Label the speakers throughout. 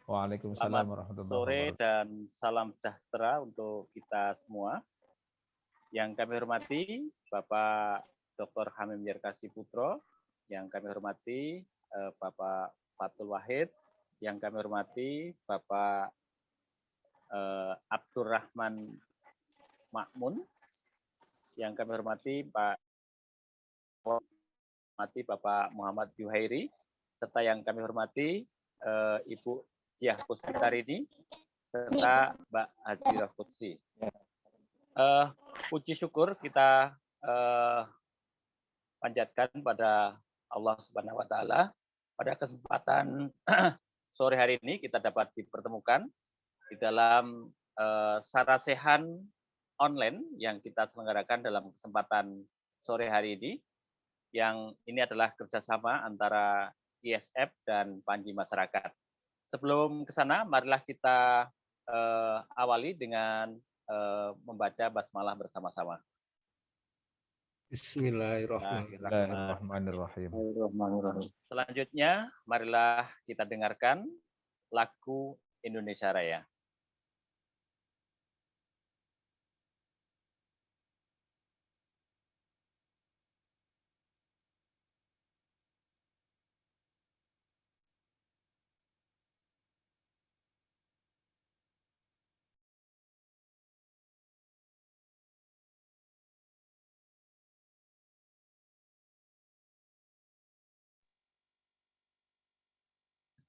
Speaker 1: Waalaikumsalam
Speaker 2: Selamat
Speaker 1: warahmatullahi
Speaker 2: sore
Speaker 1: wabarakatuh.
Speaker 2: dan salam sejahtera untuk kita semua. Yang kami hormati Bapak Dr. Hamim Yarkasi Putro, yang kami hormati Bapak Fatul Wahid, yang kami hormati Bapak Abdurrahman Makmun, yang kami hormati Bapak Muhammad Yuhairi, serta yang kami hormati Ibu Diah Puspitarini, serta Mbak Haji Rafutsi. Puji syukur kita panjatkan pada Allah Subhanahu wa taala pada kesempatan sore hari ini kita dapat dipertemukan di dalam sarasehan online yang kita selenggarakan dalam kesempatan sore hari ini, yang ini adalah kerjasama antara ISF dan Panji Masyarakat. Sebelum ke sana, marilah kita awali dengan membaca basmalah bersama-sama.
Speaker 3: Bismillahirrahmanirrahim.
Speaker 2: Selanjutnya, marilah kita dengarkan lagu Indonesia Raya.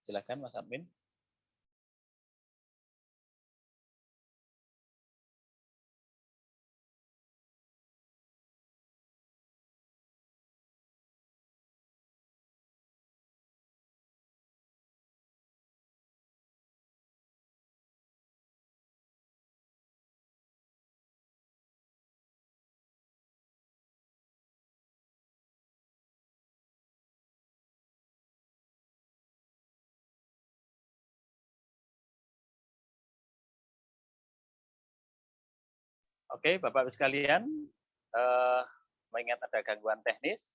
Speaker 2: Silakan Mas Admin. Oke, Bapak Ibu sekalian, mengingat ada gangguan teknis,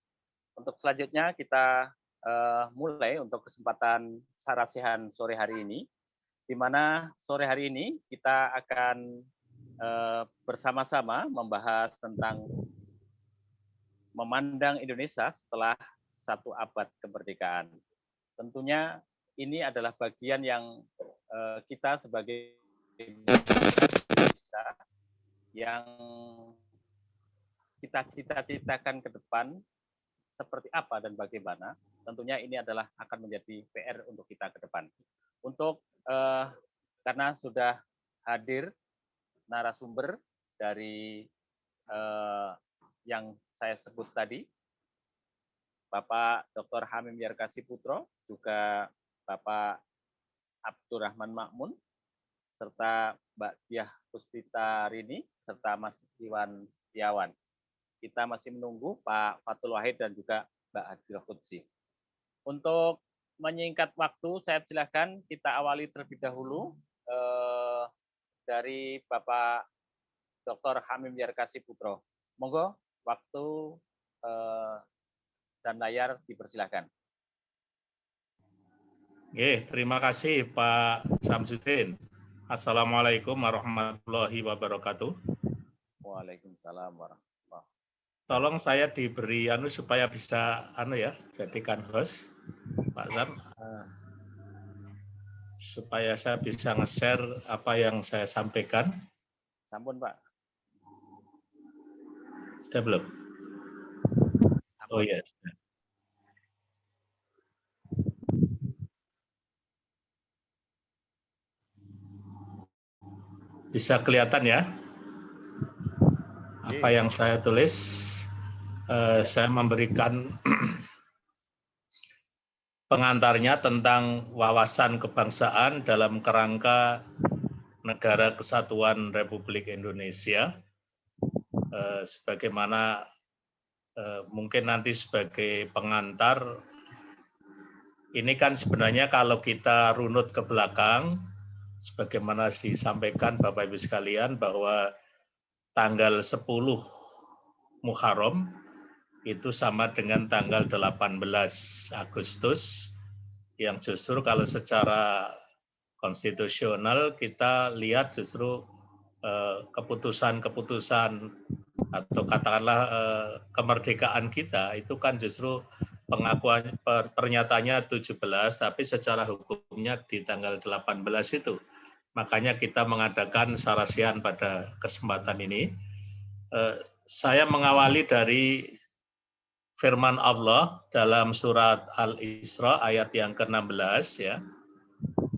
Speaker 2: untuk selanjutnya kita mulai untuk kesempatan sarasehan sore hari ini, di mana sore hari ini kita akan bersama-sama membahas tentang memandang Indonesia setelah 1 abad kemerdekaan. Tentunya ini adalah bagian yang kita sebagai Indonesia yang kita cita-citakan ke depan seperti apa dan bagaimana, tentunya ini adalah akan menjadi PR untuk kita ke depan. Untuk karena sudah hadir narasumber dari yang saya sebut tadi, Bapak Dr. Hamim Yarkasi Putro, juga Bapak Abdurrahman Makmun, serta Mbak Diah Puspitarini, serta Mas Iwan Setiawan. Kita masih menunggu Pak Fatul Wahid dan juga Mbak Haji Rafutsi. Untuk menyingkat waktu, saya silakan kita awali terlebih dahulu dari Bapak Dr. Hamim Yarkasi Putro. Monggo, waktu dan layar dipersilakan.
Speaker 4: Terima kasih Pak Samsudin. Assalamualaikum warahmatullahi wabarakatuh.
Speaker 2: Waalaikumsalam warahmatullahi.
Speaker 4: Tolong saya diberi supaya bisa jadikan host Pak Sam, supaya saya bisa nge-share apa yang saya sampaikan.
Speaker 2: Sampun Pak.
Speaker 4: Sudah belum?
Speaker 2: Sampun.
Speaker 4: Oh iya. Bisa kelihatan ya apa yang saya tulis. Saya memberikan pengantarnya tentang wawasan kebangsaan dalam kerangka Negara Kesatuan Republik Indonesia. Sebagaimana mungkin nanti sebagai pengantar, ini kan sebenarnya kalau kita runut ke belakang, sebagaimana disampaikan Bapak Ibu sekalian bahwa tanggal 10 Muharram itu sama dengan tanggal 18 Agustus, yang justru kalau secara konstitusional, kita lihat justru keputusan-keputusan atau katakanlah kemerdekaan kita itu kan justru pengakuan pernyataannya 17, tapi secara hukumnya di tanggal 18 itu. Makanya kita mengadakan sarasian pada kesempatan ini. Saya mengawali dari firman Allah dalam surat Al-Isra ayat yang ke-16 ya.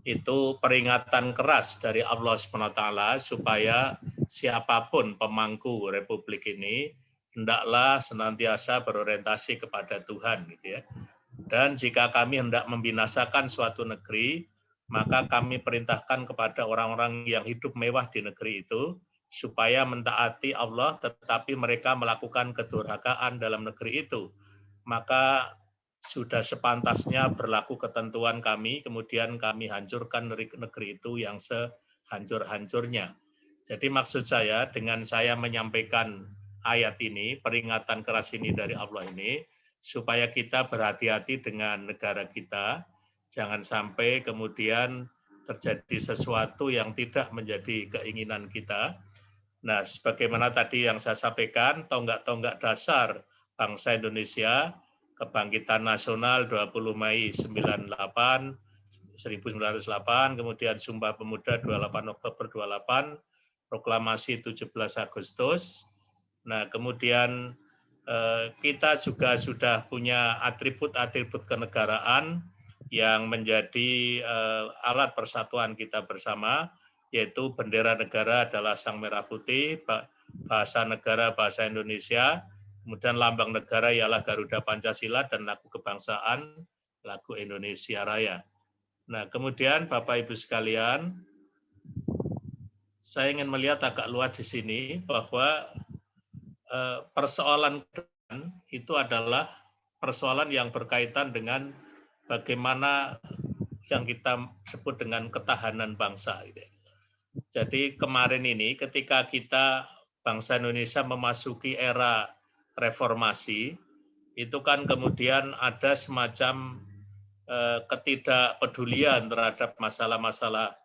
Speaker 4: Itu peringatan keras dari Allah SWT supaya siapapun pemangku Republik ini hendaklah senantiasa berorientasi kepada Tuhan gitu ya. Dan jika kami hendak membinasakan suatu negeri, maka kami perintahkan kepada orang-orang yang hidup mewah di negeri itu supaya mentaati Allah tetapi mereka melakukan kedurhakaan dalam negeri itu. Maka sudah sepantasnya berlaku ketentuan kami, kemudian kami hancurkan negeri itu yang sehancur-hancurnya. Jadi maksud saya, dengan saya menyampaikan ayat ini, peringatan keras ini dari Allah ini, supaya kita berhati-hati dengan negara kita, jangan sampai kemudian terjadi sesuatu yang tidak menjadi keinginan kita. Nah, sebagaimana tadi yang saya sampaikan, tonggak-tonggak dasar bangsa Indonesia, Kebangkitan Nasional 20 Mei 1908, kemudian Sumpah Pemuda 28 Oktober 28, Proklamasi 17 Agustus. Nah, kemudian kita juga sudah punya atribut-atribut kenegaraan yang menjadi alat persatuan kita bersama, yaitu bendera negara adalah Sang Merah Putih, bahasa negara bahasa Indonesia, kemudian lambang negara ialah Garuda Pancasila, dan lagu kebangsaan, lagu Indonesia Raya. Nah, kemudian Bapak Ibu sekalian, saya ingin melihat agak luas di sini bahwa persoalan itu adalah persoalan yang berkaitan dengan bagaimana yang kita sebut dengan ketahanan bangsa. Jadi kemarin ini ketika kita bangsa Indonesia memasuki era reformasi, itu kan kemudian ada semacam ketidakpedulian terhadap masalah-masalah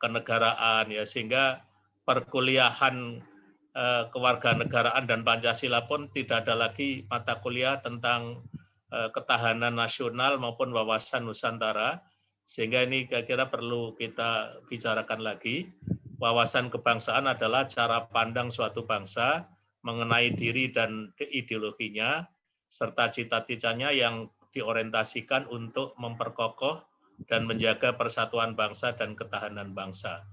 Speaker 4: kenegaraan ya, sehingga perkuliahan kewarganegaraan dan Pancasila pun tidak ada lagi mata kuliah tentang ketahanan nasional maupun wawasan Nusantara, sehingga ini kira-kira perlu kita bicarakan lagi. Wawasan kebangsaan adalah cara pandang suatu bangsa mengenai diri dan ideologinya, serta cita-citanya yang diorientasikan untuk memperkokoh dan menjaga persatuan bangsa dan ketahanan bangsa.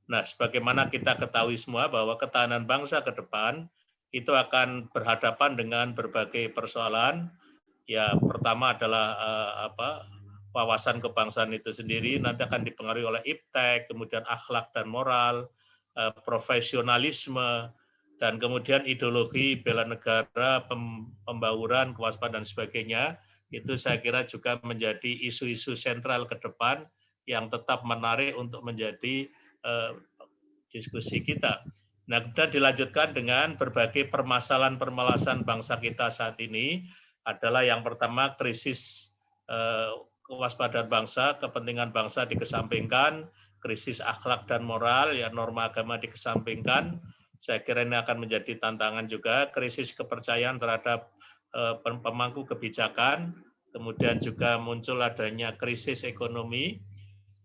Speaker 4: Nah, sebagaimana kita ketahui semua bahwa ketahanan bangsa ke depan itu akan berhadapan dengan berbagai persoalan. Ya, pertama adalah wawasan kebangsaan itu sendiri nanti akan dipengaruhi oleh iptek, kemudian akhlak dan moral, profesionalisme, dan kemudian ideologi bela negara, pembauran, kewaspadaan dan sebagainya. Itu saya kira juga menjadi isu-isu sentral ke depan yang tetap menarik untuk menjadi diskusi kita. Nah, kemudian dilanjutkan dengan berbagai permasalahan-permasalahan bangsa kita saat ini adalah yang pertama krisis kewaspadaan bangsa, kepentingan bangsa dikesampingkan, krisis akhlak dan moral, ya norma agama dikesampingkan. Saya kira ini akan menjadi tantangan juga, krisis kepercayaan terhadap pemangku kebijakan, kemudian juga muncul adanya krisis ekonomi,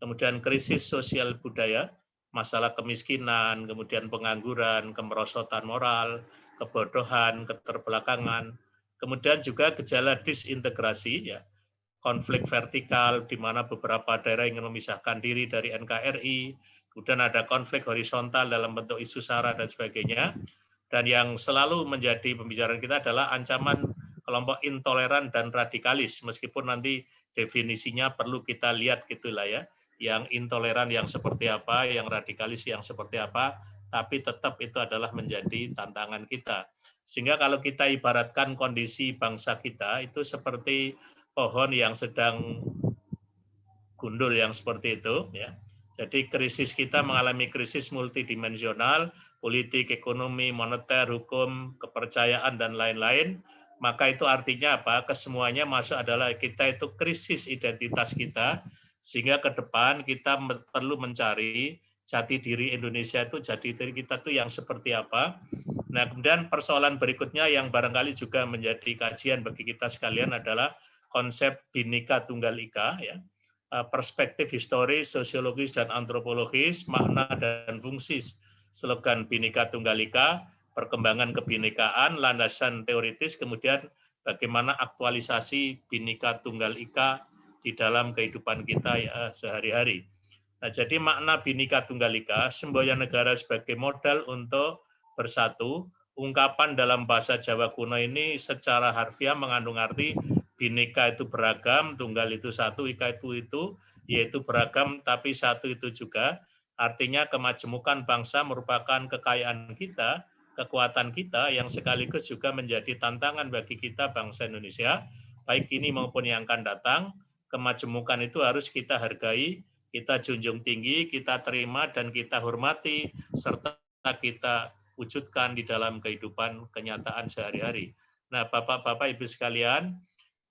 Speaker 4: kemudian krisis sosial budaya, masalah kemiskinan, kemudian pengangguran, kemerosotan moral, kebodohan, keterbelakangan, kemudian juga gejala disintegrasi, ya, konflik vertikal di mana beberapa daerah ingin memisahkan diri dari NKRI, kemudian ada konflik horizontal dalam bentuk isu SARA dan sebagainya. Dan yang selalu menjadi pembicaraan kita adalah ancaman kelompok intoleran dan radikalis, meskipun nanti definisinya perlu kita lihat gitulah ya, yang intoleran yang seperti apa, yang radikalis yang seperti apa, tapi tetap itu adalah menjadi tantangan kita. Sehingga kalau kita ibaratkan kondisi bangsa kita itu seperti pohon yang sedang gundul yang seperti itu, ya. Jadi krisis kita mengalami krisis multidimensional, politik, ekonomi, moneter, hukum, kepercayaan dan lain-lain. Maka itu artinya apa? Kesemuanya masuk adalah kita itu krisis identitas kita, Sehingga ke depan kita perlu mencari jati diri Indonesia itu, jati diri kita itu yang seperti apa. Nah, kemudian persoalan berikutnya yang barangkali juga menjadi kajian bagi kita sekalian adalah konsep Bhinneka Tunggal Ika, ya. Perspektif historis, sosiologis, dan antropologis, makna dan fungsi slogan Bhinneka Tunggal Ika, perkembangan kebinekaan, landasan teoritis, kemudian bagaimana aktualisasi Bhinneka Tunggal Ika di dalam kehidupan kita sehari-hari. Nah, jadi makna Bhinneka Tunggal Ika, semboyan negara sebagai modal untuk bersatu, ungkapan dalam bahasa Jawa kuno ini secara harfiah mengandung arti Bhinneka itu beragam, tunggal itu satu, ika itu, yaitu beragam tapi satu itu juga. Artinya kemajemukan bangsa merupakan kekayaan kita, kekuatan kita yang sekaligus juga menjadi tantangan bagi kita bangsa Indonesia, baik ini maupun yang akan datang. Kemajemukan itu harus kita hargai, kita junjung tinggi, kita terima dan kita hormati, serta kita wujudkan di dalam kehidupan kenyataan sehari-hari. Nah, Bapak-Bapak, Ibu sekalian,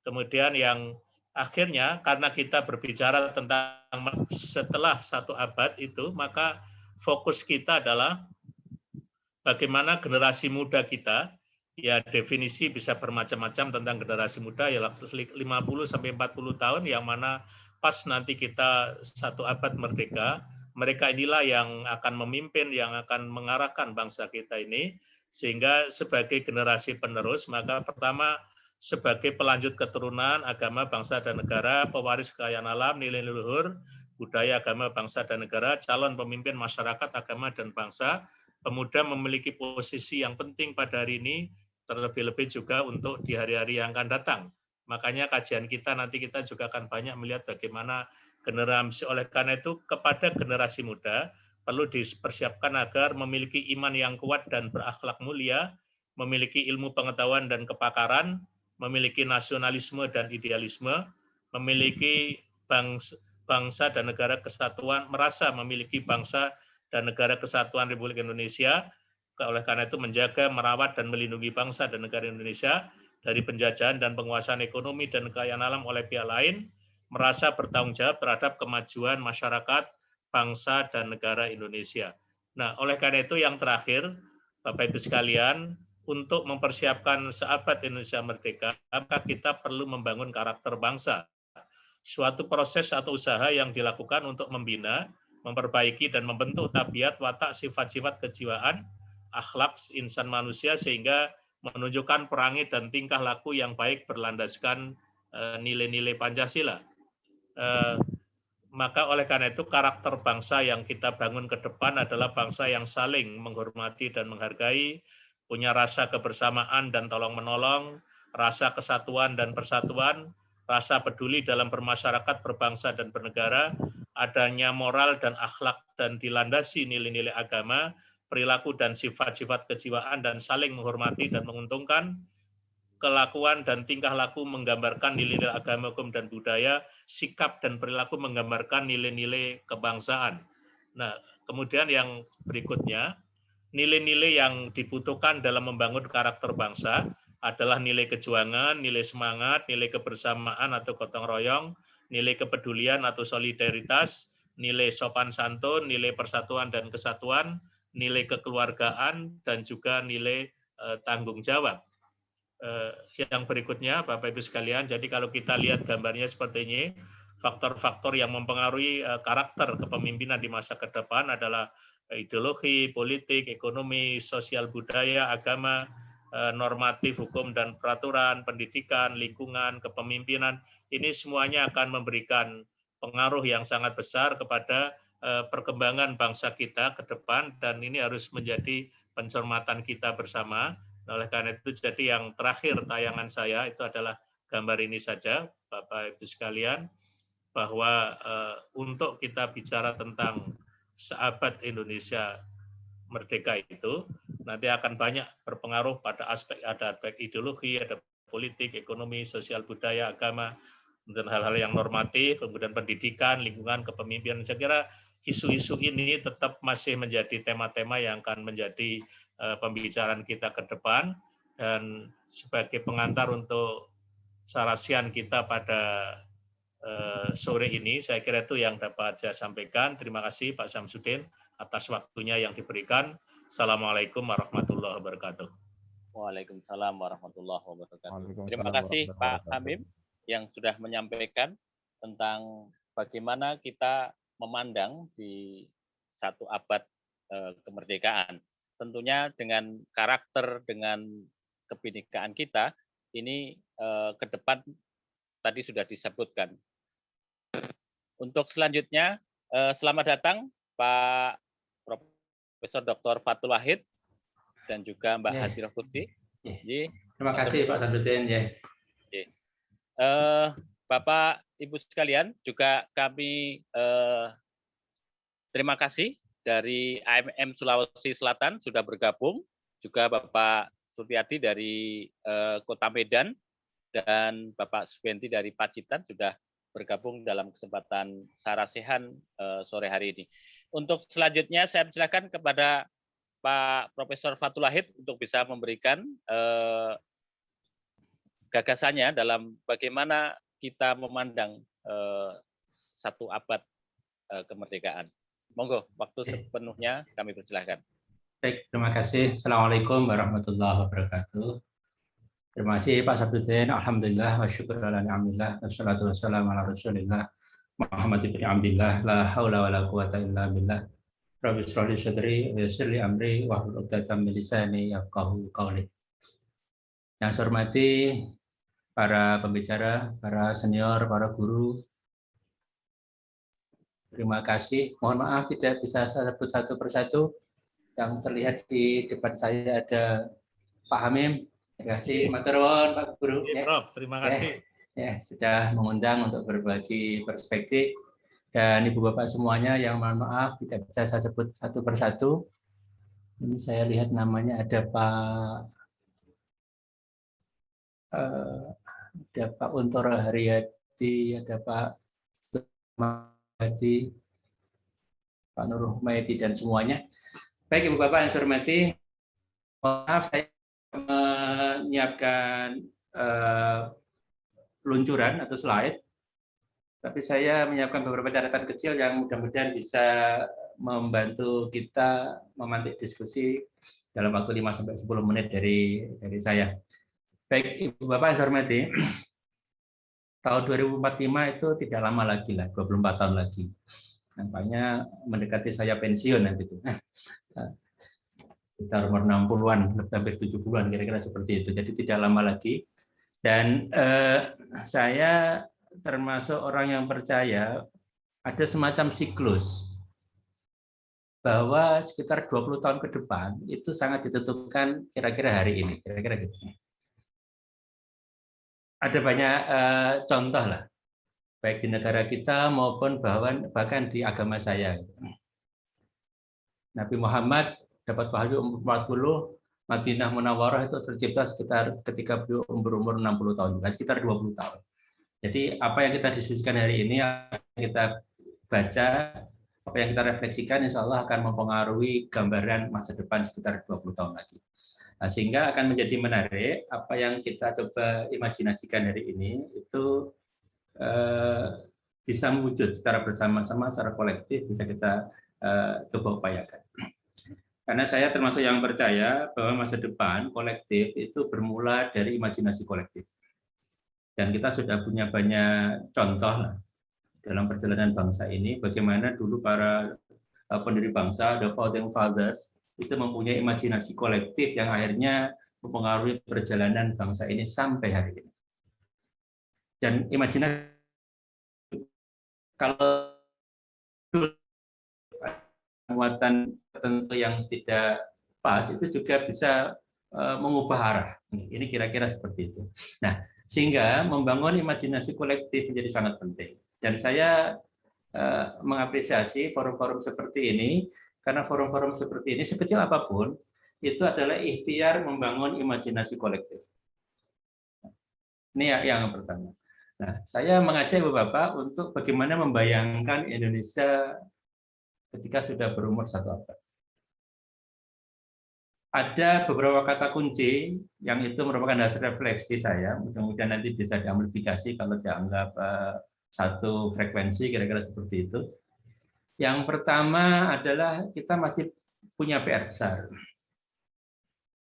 Speaker 4: kemudian yang akhirnya karena kita berbicara tentang setelah 1 abad itu, maka fokus kita adalah bagaimana generasi muda kita, ya definisi bisa bermacam-macam tentang generasi muda, ya 50 sampai 40 tahun, yang mana pas nanti kita 1 abad merdeka, mereka inilah yang akan memimpin, yang akan mengarahkan bangsa kita ini, sehingga sebagai generasi penerus, maka pertama sebagai pelanjut keturunan agama, bangsa, dan negara, pewaris kekayaan alam, nilai leluhur, budaya, agama, bangsa, dan negara, calon pemimpin masyarakat, agama, dan bangsa, pemuda memiliki posisi yang penting pada hari ini, terlebih-lebih juga untuk di hari-hari yang akan datang. Makanya kajian kita nanti kita juga akan banyak melihat bagaimana generasi, oleh karena itu kepada generasi muda perlu dipersiapkan agar memiliki iman yang kuat dan berakhlak mulia, memiliki ilmu pengetahuan dan kepakaran, memiliki nasionalisme dan idealisme, memiliki bangsa dan negara kesatuan, merasa memiliki bangsa dan negara kesatuan Republik Indonesia, oleh karena itu menjaga, merawat, dan melindungi bangsa dan negara Indonesia dari penjajahan dan penguasaan ekonomi dan kekayaan alam oleh pihak lain, merasa bertanggung jawab terhadap kemajuan masyarakat, bangsa, dan negara Indonesia. Nah, oleh karena itu yang terakhir, Bapak Ibu sekalian, untuk mempersiapkan seabad Indonesia merdeka, maka kita perlu membangun karakter bangsa. Suatu proses atau usaha yang dilakukan untuk membina, memperbaiki, dan membentuk tabiat, watak, sifat-sifat kejiwaan, akhlak insan manusia, sehingga menunjukkan perangai dan tingkah laku yang baik berlandaskan nilai-nilai Pancasila. Maka oleh karena itu karakter bangsa yang kita bangun ke depan adalah bangsa yang saling menghormati dan menghargai, punya rasa kebersamaan dan tolong-menolong, rasa kesatuan dan persatuan, rasa peduli dalam bermasyarakat, berbangsa, dan bernegara, adanya moral dan akhlak dan dilandasi nilai-nilai agama, perilaku dan sifat-sifat kejiwaan, dan saling menghormati dan menguntungkan, kelakuan dan tingkah laku menggambarkan nilai-nilai agama, hukum, dan budaya, sikap dan perilaku menggambarkan nilai-nilai kebangsaan. Nah, kemudian yang berikutnya, nilai-nilai yang dibutuhkan dalam membangun karakter bangsa adalah nilai kejuangan, nilai semangat, nilai kebersamaan atau gotong royong, nilai kepedulian atau solidaritas, nilai sopan santun, nilai persatuan dan kesatuan, nilai kekeluargaan, dan juga nilai tanggung jawab. Yang berikutnya, Bapak Ibu sekalian, jadi kalau kita lihat gambarnya seperti ini, faktor-faktor yang mempengaruhi karakter kepemimpinan di masa ke depan adalah ideologi, politik, ekonomi, sosial budaya, agama, normatif, hukum dan peraturan, pendidikan, lingkungan, kepemimpinan. Ini semuanya akan memberikan pengaruh yang sangat besar kepada perkembangan bangsa kita ke depan, dan ini harus menjadi pencermatan kita bersama. Oleh karena itu, jadi yang terakhir tayangan saya itu adalah gambar ini saja, Bapak Ibu sekalian, bahwa untuk kita bicara tentang seabad Indonesia merdeka itu nanti akan banyak berpengaruh pada aspek, ada aspek ideologi, ada politik, ekonomi, sosial budaya, agama, dan hal-hal yang normatif, kemudian pendidikan, lingkungan, kepemimpinan. Saya kira isu-isu ini tetap masih menjadi tema-tema yang akan menjadi pembicaraan kita ke depan, dan sebagai pengantar untuk sarasian kita pada sore ini. Saya kira itu yang dapat saya sampaikan. Terima kasih Pak Samsudin atas waktunya yang diberikan. Assalamualaikum warahmatullahi wabarakatuh.
Speaker 2: Waalaikumsalam warahmatullahi wabarakatuh.
Speaker 1: Waalaikumsalam
Speaker 2: Terima kasih
Speaker 1: warahmatullahi
Speaker 2: Pak
Speaker 1: wabarakatuh.
Speaker 2: Hamim yang sudah menyampaikan tentang bagaimana kita memandang di satu abad kemerdekaan. Tentunya dengan karakter, dengan kebinekaan kita, ini ke depan tadi sudah disebutkan. Untuk selanjutnya, selamat datang Pak Profesor Dr. Fatul Wahid dan juga Mbak Hajirah Kudsi.
Speaker 3: Terima kasih Pak Samsudin.
Speaker 2: Bapak Ibu sekalian, juga kami terima kasih dari AMM Sulawesi Selatan sudah bergabung, juga Bapak Suryati dari Kota Medan dan Bapak Subenti dari Pacitan sudah bergabung dalam kesempatan sarasehan sore hari ini. Untuk selanjutnya saya persilakan kepada Pak Profesor Fatul Wahid untuk bisa memberikan gagasannya dalam bagaimana kita memandang satu abad kemerdekaan. Monggo, waktu sepenuhnya kami persilahkan.
Speaker 3: Baik, terima kasih. Assalamualaikum warahmatullahi wabarakatuh. Terima kasih Pak Samsudin. Alhamdulillah wa syukur ala ni'amillah. Wassalatu wassalamu ala rasulillah Muhammad ibn Abdillah. La haula wa la quwata illa billah. Rabbi shrah li sadri wa yassir li amri wahlul 'uqdatam min lisani yafqahu qawli. Yang saya hormati para pembicara, para senior, para guru. Terima kasih. Mohon maaf tidak bisa saya sebut satu persatu. Yang terlihat di depan saya ada Pak Hamim. Terima kasih, Matur nuwun Pak Guru.
Speaker 4: Prof, terima kasih.
Speaker 3: Sudah mengundang untuk berbagi perspektif. Dan Ibu Bapak semuanya yang mohon maaf tidak bisa saya sebut satu persatu. Ini saya lihat namanya ada Pak Untoro Haryadi, ada Pak Mahdi, Pak Nur Humaydi dan semuanya. Baik Ibu Bapak yang saya hormati, maaf saya menyiapkan peluncuran atau slide, tapi saya menyiapkan beberapa catatan kecil yang mudah-mudahan bisa membantu kita memantik diskusi dalam waktu 5-10 menit dari saya. Baik Ibu Bapak yang saya hormati, tahun 2045 itu tidak lama lagi lah, 24 tahun lagi. Nampaknya mendekati saya pensiun nanti itu. Sekitar umur 60-an, hampir 70-an kira-kira seperti itu. Jadi tidak lama lagi. Dan saya termasuk orang yang percaya ada semacam siklus bahwa sekitar 20 tahun ke depan itu sangat ditentukan kira-kira hari ini, kira-kira gitu. Ada banyak contoh lah, baik di negara kita maupun bahkan di agama saya. Nabi Muhammad dapat wahyu umur 40, Madinah Munawwarah itu tercipta sekitar ketika beliau berumur 60 tahun, sekitar 20 tahun. Jadi apa yang kita diskusikan hari ini, apa yang kita baca, apa yang kita refleksikan, insya Allah akan mempengaruhi gambaran masa depan sekitar 20 tahun lagi. Nah, sehingga akan menjadi menarik apa yang kita coba imajinasikan hari ini itu bisa mewujud secara bersama-sama, secara kolektif, bisa kita coba upayakan. Karena saya termasuk yang percaya bahwa masa depan kolektif itu bermula dari imajinasi kolektif. Dan kita sudah punya banyak contoh lah dalam perjalanan bangsa ini, bagaimana dulu para pendiri bangsa, the founding fathers, itu mempunyai imajinasi kolektif yang akhirnya mempengaruhi perjalanan bangsa ini sampai hari ini. Dan imajinasi kalau muatan tertentu yang tidak pas itu juga bisa mengubah arah. Ini kira-kira seperti itu. Nah, sehingga membangun imajinasi kolektif menjadi sangat penting. Dan saya mengapresiasi forum-forum seperti ini karena forum-forum seperti ini sekecil apapun itu adalah ikhtiar membangun imajinasi kolektif. Ini yang pertama. Nah, saya mengajak Bapak untuk bagaimana membayangkan Indonesia ketika sudah berumur 1 abad. Ada beberapa kata kunci yang itu merupakan hasil refleksi saya, mudah-mudahan nanti bisa diamplifikasi kalau dianggap satu frekuensi, kira-kira seperti itu. Yang pertama adalah kita masih punya PR besar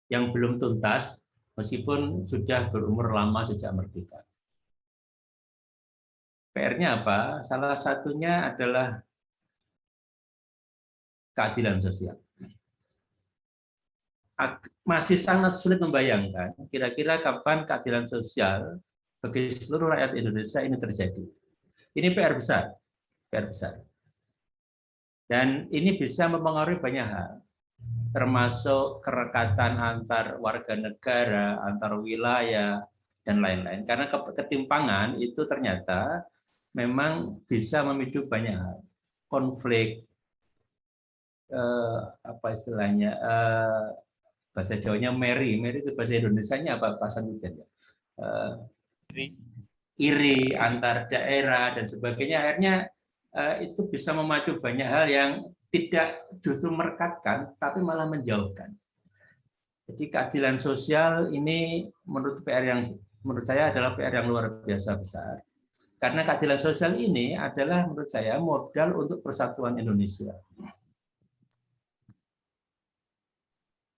Speaker 3: yang belum tuntas meskipun sudah berumur lama sejak merdeka. PR-nya apa? Salah satunya adalah keadilan sosial. Masih sangat sulit membayangkan kira-kira kapan keadilan sosial bagi seluruh rakyat Indonesia ini terjadi. Ini PR besar, PR besar. Dan ini bisa mempengaruhi banyak hal, termasuk kerekatan antar warga negara, antar wilayah, dan lain-lain. Karena ketimpangan itu ternyata memang bisa memicu banyak hal, konflik, apa istilahnya, bahasa Jawanya meri itu bahasa Indonesianya apa, Pak Sanudin ya? Iri antar daerah dan sebagainya, akhirnya itu bisa memacu banyak hal yang tidak justru merekatkan, tapi malah menjauhkan. Jadi keadilan sosial ini menurut saya adalah PR yang luar biasa besar. Karena keadilan sosial ini adalah menurut saya modal untuk persatuan Indonesia.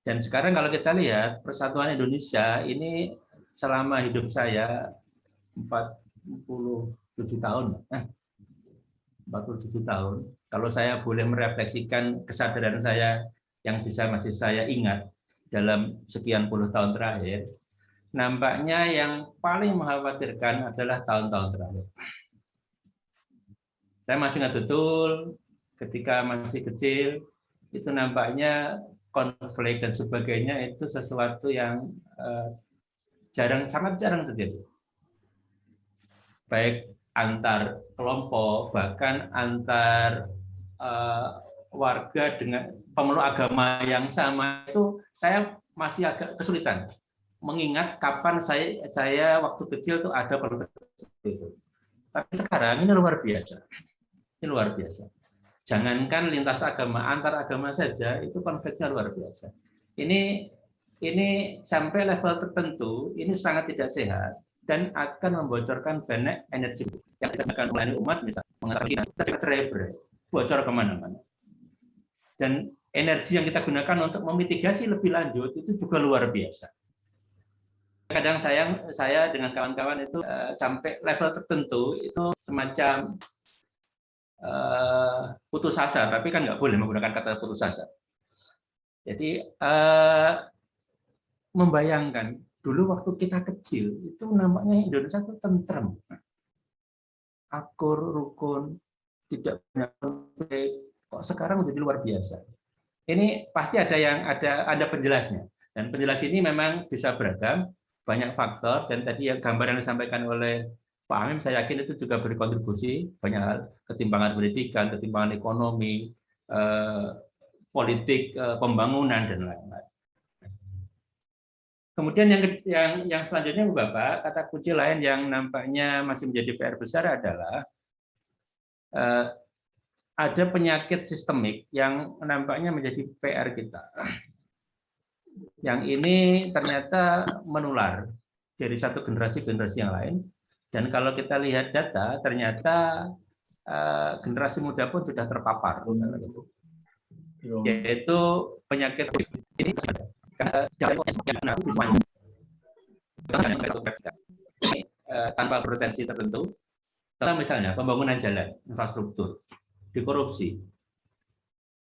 Speaker 3: Dan sekarang kalau kita lihat persatuan Indonesia ini selama hidup saya 47 tahun. 47 tahun. Kalau saya boleh merefleksikan kesadaran saya yang masih saya ingat dalam sekian puluh tahun terakhir, nampaknya yang paling mengkhawatirkan adalah tahun-tahun terakhir. Saya masih ingat betul ketika masih kecil, itu nampaknya konflik dan sebagainya itu sesuatu yang sangat jarang terjadi. Baik antar kelompok, bahkan antar warga dengan pemeluk agama yang sama, itu saya masih agak kesulitan mengingat kapan saya waktu kecil tuh ada konflik itu. Tapi sekarang ini luar biasa. Ini luar biasa. Jangankan lintas agama, antar agama saja itu konfliknya luar biasa. Ini sampai level tertentu ini sangat tidak sehat dan akan membocorkan banyak energi yang disebabkan oleh umat, misalnya mengatasi cerai-berai, bocor kemana-mana. Dan energi yang kita gunakan untuk memitigasi lebih lanjut itu juga luar biasa. Kadang saya dengan kawan-kawan itu sampai level tertentu itu semacam putus asa, tapi kan nggak boleh menggunakan kata putus asa. Jadi membayangkan dulu waktu kita kecil itu nampaknya Indonesia itu tentrem, akur, rukun, tidak banyak konflik. Kok sekarang menjadi luar biasa? Ini pasti ada penjelasnya, dan penjelas ini memang bisa beragam, banyak faktor, dan tadi yang gambar yang disampaikan oleh Pak Amim, saya yakin itu juga berkontribusi banyak hal, ketimpangan pendidikan, ketimpangan ekonomi, politik, pembangunan, dan lain-lain. Kemudian yang selanjutnya, Bapak, kata kunci lain yang nampaknya masih menjadi PR besar adalah ada penyakit sistemik yang nampaknya menjadi PR kita. Yang ini ternyata menular dari satu generasi ke generasi yang lain. Dan kalau kita lihat data, ternyata generasi muda pun sudah terpapar, yaitu penyakit ini tanpa berpotensi tertentu. Misalnya pembangunan jalan, infrastruktur, dikorupsi.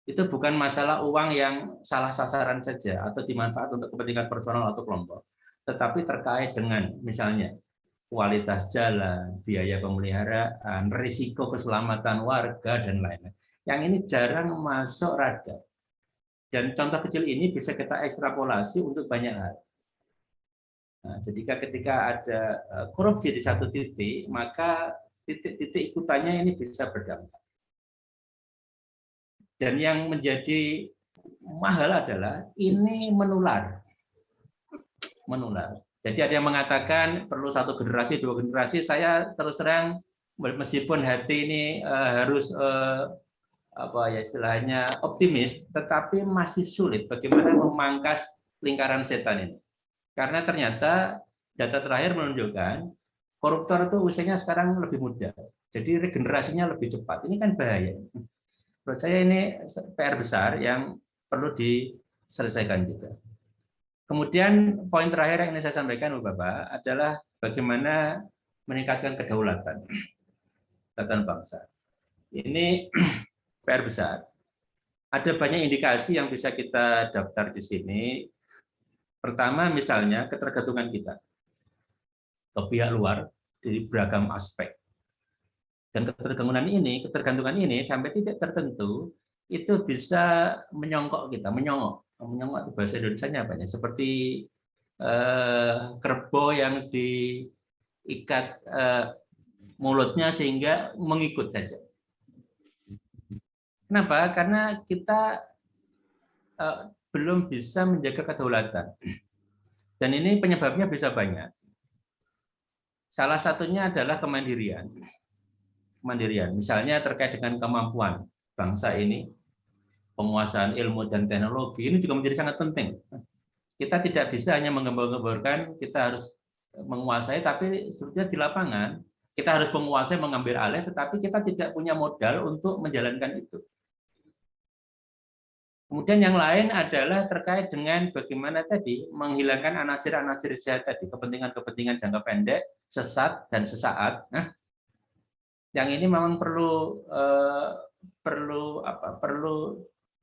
Speaker 3: Itu bukan masalah uang yang salah sasaran saja atau dimanfaat untuk kepentingan personal atau kelompok, tetapi terkait dengan misalnya kualitas jalan, biaya pemeliharaan, risiko keselamatan warga, dan lain-lain. Yang ini jarang masuk radar. Dan contoh kecil ini bisa kita ekstrapolasi untuk banyak hal. Nah, jadi ketika ada korupsi di satu titik, maka titik-titik ikutannya ini bisa berdampak. Dan yang menjadi mahal adalah ini menular. Jadi ada yang mengatakan perlu satu generasi, dua generasi. Saya terus terang, meskipun hati ini harus istilahnya optimis, tetapi masih sulit bagaimana memangkas lingkaran setan ini. Karena ternyata data terakhir menunjukkan koruptor itu usianya sekarang lebih muda, jadi regenerasinya lebih cepat. Ini kan bahaya. Menurut saya ini PR besar yang perlu diselesaikan juga. Kemudian poin terakhir yang ingin saya sampaikan, Bapak, adalah bagaimana meningkatkan kedaulatan bangsa. Ini PR besar. Ada banyak indikasi yang bisa kita daftar di sini. Pertama, misalnya ketergantungan kita ke pihak luar di beragam aspek. Dan ketergantungan ini sampai titik tertentu itu bisa menyongkok kita, menyongok itu bahasa Indonesianya apa ya? Seperti kerbau yang diikat mulutnya sehingga mengikut saja. Kenapa? Karena kita belum bisa menjaga kedaulatan. Dan ini penyebabnya bisa banyak. Salah satunya adalah kemandirian. Misalnya terkait dengan kemampuan bangsa ini, penguasaan ilmu dan teknologi, ini juga menjadi sangat penting. Kita tidak bisa hanya menggembor-gemborkan, kita harus menguasai, tapi sebetulnya di lapangan, kita harus menguasai, mengambil alih, tetapi kita tidak punya modal untuk menjalankan itu. Kemudian yang lain adalah terkait dengan bagaimana tadi menghilangkan anasir-anasir jahat tadi, kepentingan-kepentingan jangka pendek, sesat dan sesaat. Nah, yang ini memang perlu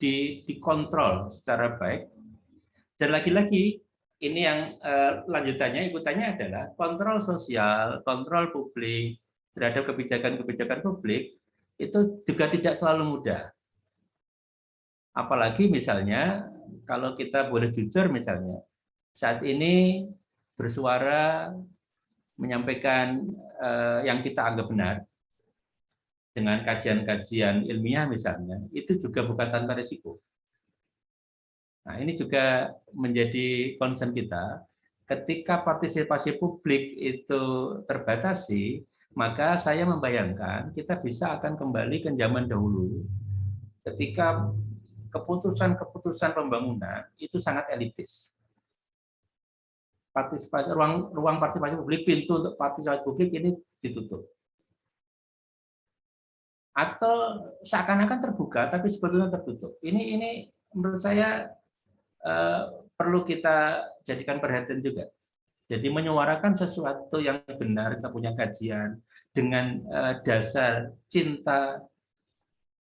Speaker 3: dikontrol secara baik. Dan lagi-lagi ini yang ikutannya adalah kontrol sosial, kontrol publik terhadap kebijakan-kebijakan publik itu juga tidak selalu mudah. Apalagi misalnya kalau kita boleh jujur misalnya saat ini bersuara menyampaikan yang kita anggap benar dengan kajian-kajian ilmiah misalnya, itu juga bukan tanpa risiko. Nah, ini juga menjadi concern kita. Ketika partisipasi publik itu terbatasi, maka saya membayangkan kita bisa akan kembali ke zaman dahulu. Ketika keputusan-keputusan pembangunan itu sangat elitis. Partisipasi ruang partisipasi publik, pintu untuk partisipasi publik ini ditutup. Atau seakan-akan terbuka tapi sebetulnya tertutup. Ini menurut saya perlu kita jadikan perhatian juga. Jadi menyuarakan sesuatu yang benar, kita punya kajian dengan dasar cinta,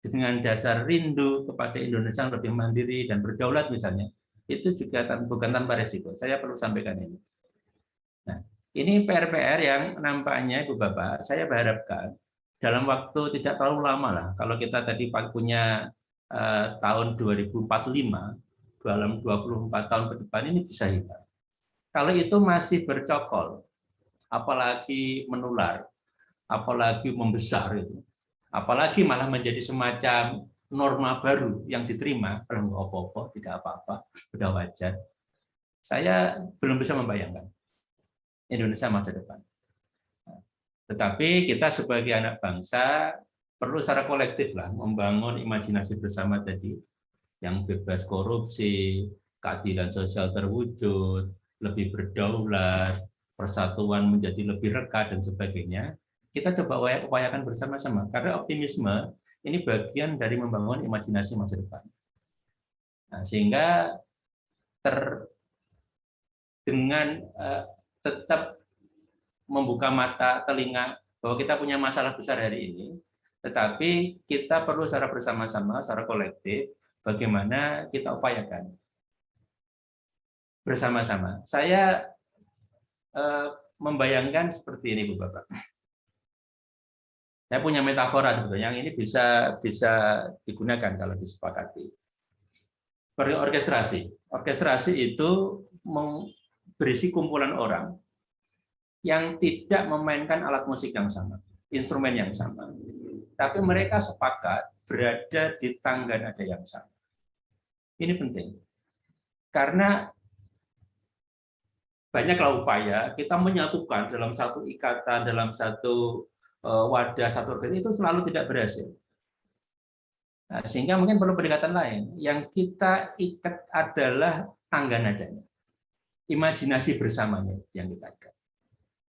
Speaker 3: dengan dasar rindu kepada Indonesia yang lebih mandiri dan berdaulat misalnya, itu juga bukan tanpa resiko. Saya perlu sampaikan ini. Nah, ini PR-PR yang nampaknya Ibu Bapak, saya berharapkan dalam waktu tidak terlalu lama lah. Kalau kita tadi punya tahun 2045, dalam 24 tahun ke depan ini bisa hilang. Kalau itu masih bercokol, apalagi menular, apalagi membesar itu, apalagi malah menjadi semacam norma baru yang diterima, kalau nggak apa-apa, tidak apa-apa, sudah wajar. Saya belum bisa membayangkan Indonesia masa depan. Tetapi kita sebagai anak bangsa perlu secara kolektif lah membangun imajinasi bersama tadi, yang bebas korupsi, keadilan sosial terwujud, lebih berdaulat, persatuan menjadi lebih reka dan sebagainya. Kita coba upayakan bersama-sama karena optimisme ini bagian dari membangun imajinasi masa depan. Nah, sehingga dengan tetap membuka mata, telinga, bahwa kita punya masalah besar hari ini, tetapi kita perlu secara bersama-sama, secara kolektif, bagaimana kita upayakan bersama-sama. Saya membayangkan seperti ini, Bu Bapak. Saya punya metafora sebetulnya, yang ini bisa digunakan kalau disepakati. Orkestrasi. Orkestrasi itu berisi kumpulan orang yang tidak memainkan alat musik yang sama, instrumen yang sama, tapi mereka sepakat berada di tangga nada yang sama. Ini penting, karena banyaklah upaya kita menyatukan dalam satu ikatan, dalam satu wadah, satu organisasi, itu selalu tidak berhasil. Nah, sehingga mungkin perlu pendekatan lain. Yang kita ikat adalah tangga nadanya, imajinasi bersamanya yang kita ikat.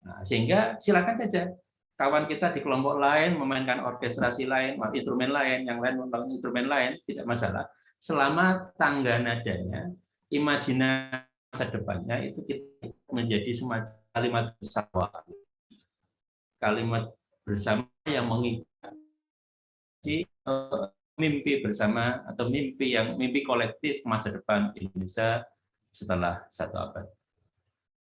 Speaker 3: Nah, sehingga silakan saja kawan kita di kelompok lain memainkan orkestrasi lain, instrumen lain, yang lain memainkan instrumen lain, tidak masalah. Selama tangga nadanya, imajinasi masa depannya itu kita menjadi semacam kalimat bersama, kalimat bersama yang mengikuti mimpi bersama atau mimpi kolektif masa depan Indonesia setelah 1 abad.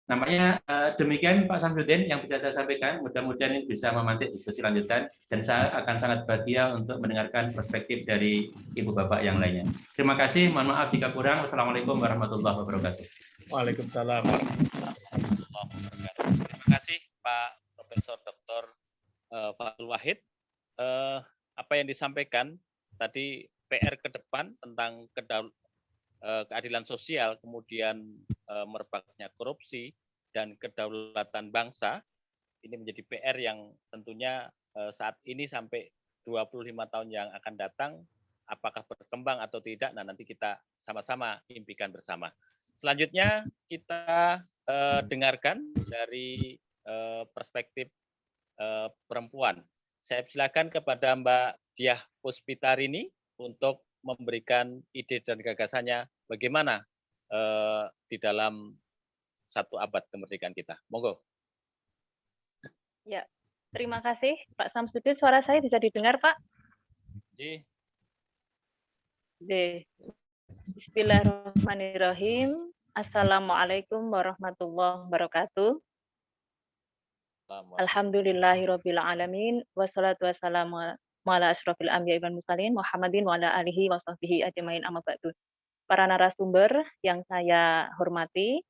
Speaker 3: Namanya demikian Pak Samsudin yang bisa saya sampaikan. Mudah-mudahan ini bisa memantik diskusi lanjutan dan saya akan sangat bahagia untuk mendengarkan perspektif dari Ibu Bapak yang lainnya. Terima kasih. Mohon maaf jika kurang. Wassalamualaikum warahmatullahi wabarakatuh.
Speaker 4: Waalaikumsalam.
Speaker 2: Terima kasih Pak Profesor Dr. Fathul Wahid. Apa yang disampaikan tadi PR ke depan tentang keadilan sosial, kemudian merebaknya korupsi dan kedaulatan bangsa, ini menjadi PR yang tentunya saat ini sampai 25 tahun yang akan datang, apakah berkembang atau tidak, nah nanti kita sama-sama impikan bersama. Selanjutnya kita dengarkan dari perspektif perempuan. Saya silakan kepada Mbak Diah Puspitarini untuk memberikan ide dan gagasannya bagaimana di dalam 1 abad kemerdekaan kita. Monggo.
Speaker 1: Ya, terima kasih Pak Samsudin. Suara saya bisa didengar, Pak? Bismillahirrahmanirrahim. Assalamualaikum warahmatullahi wabarakatuh. Alhamdulillahirabbil alamin wassalatu wassalamu ala asyrofil anbiya'i wal mursalin Muhammadin wa ala alihi wa sahbihi ajmain amma ba'du. Para narasumber yang saya hormati,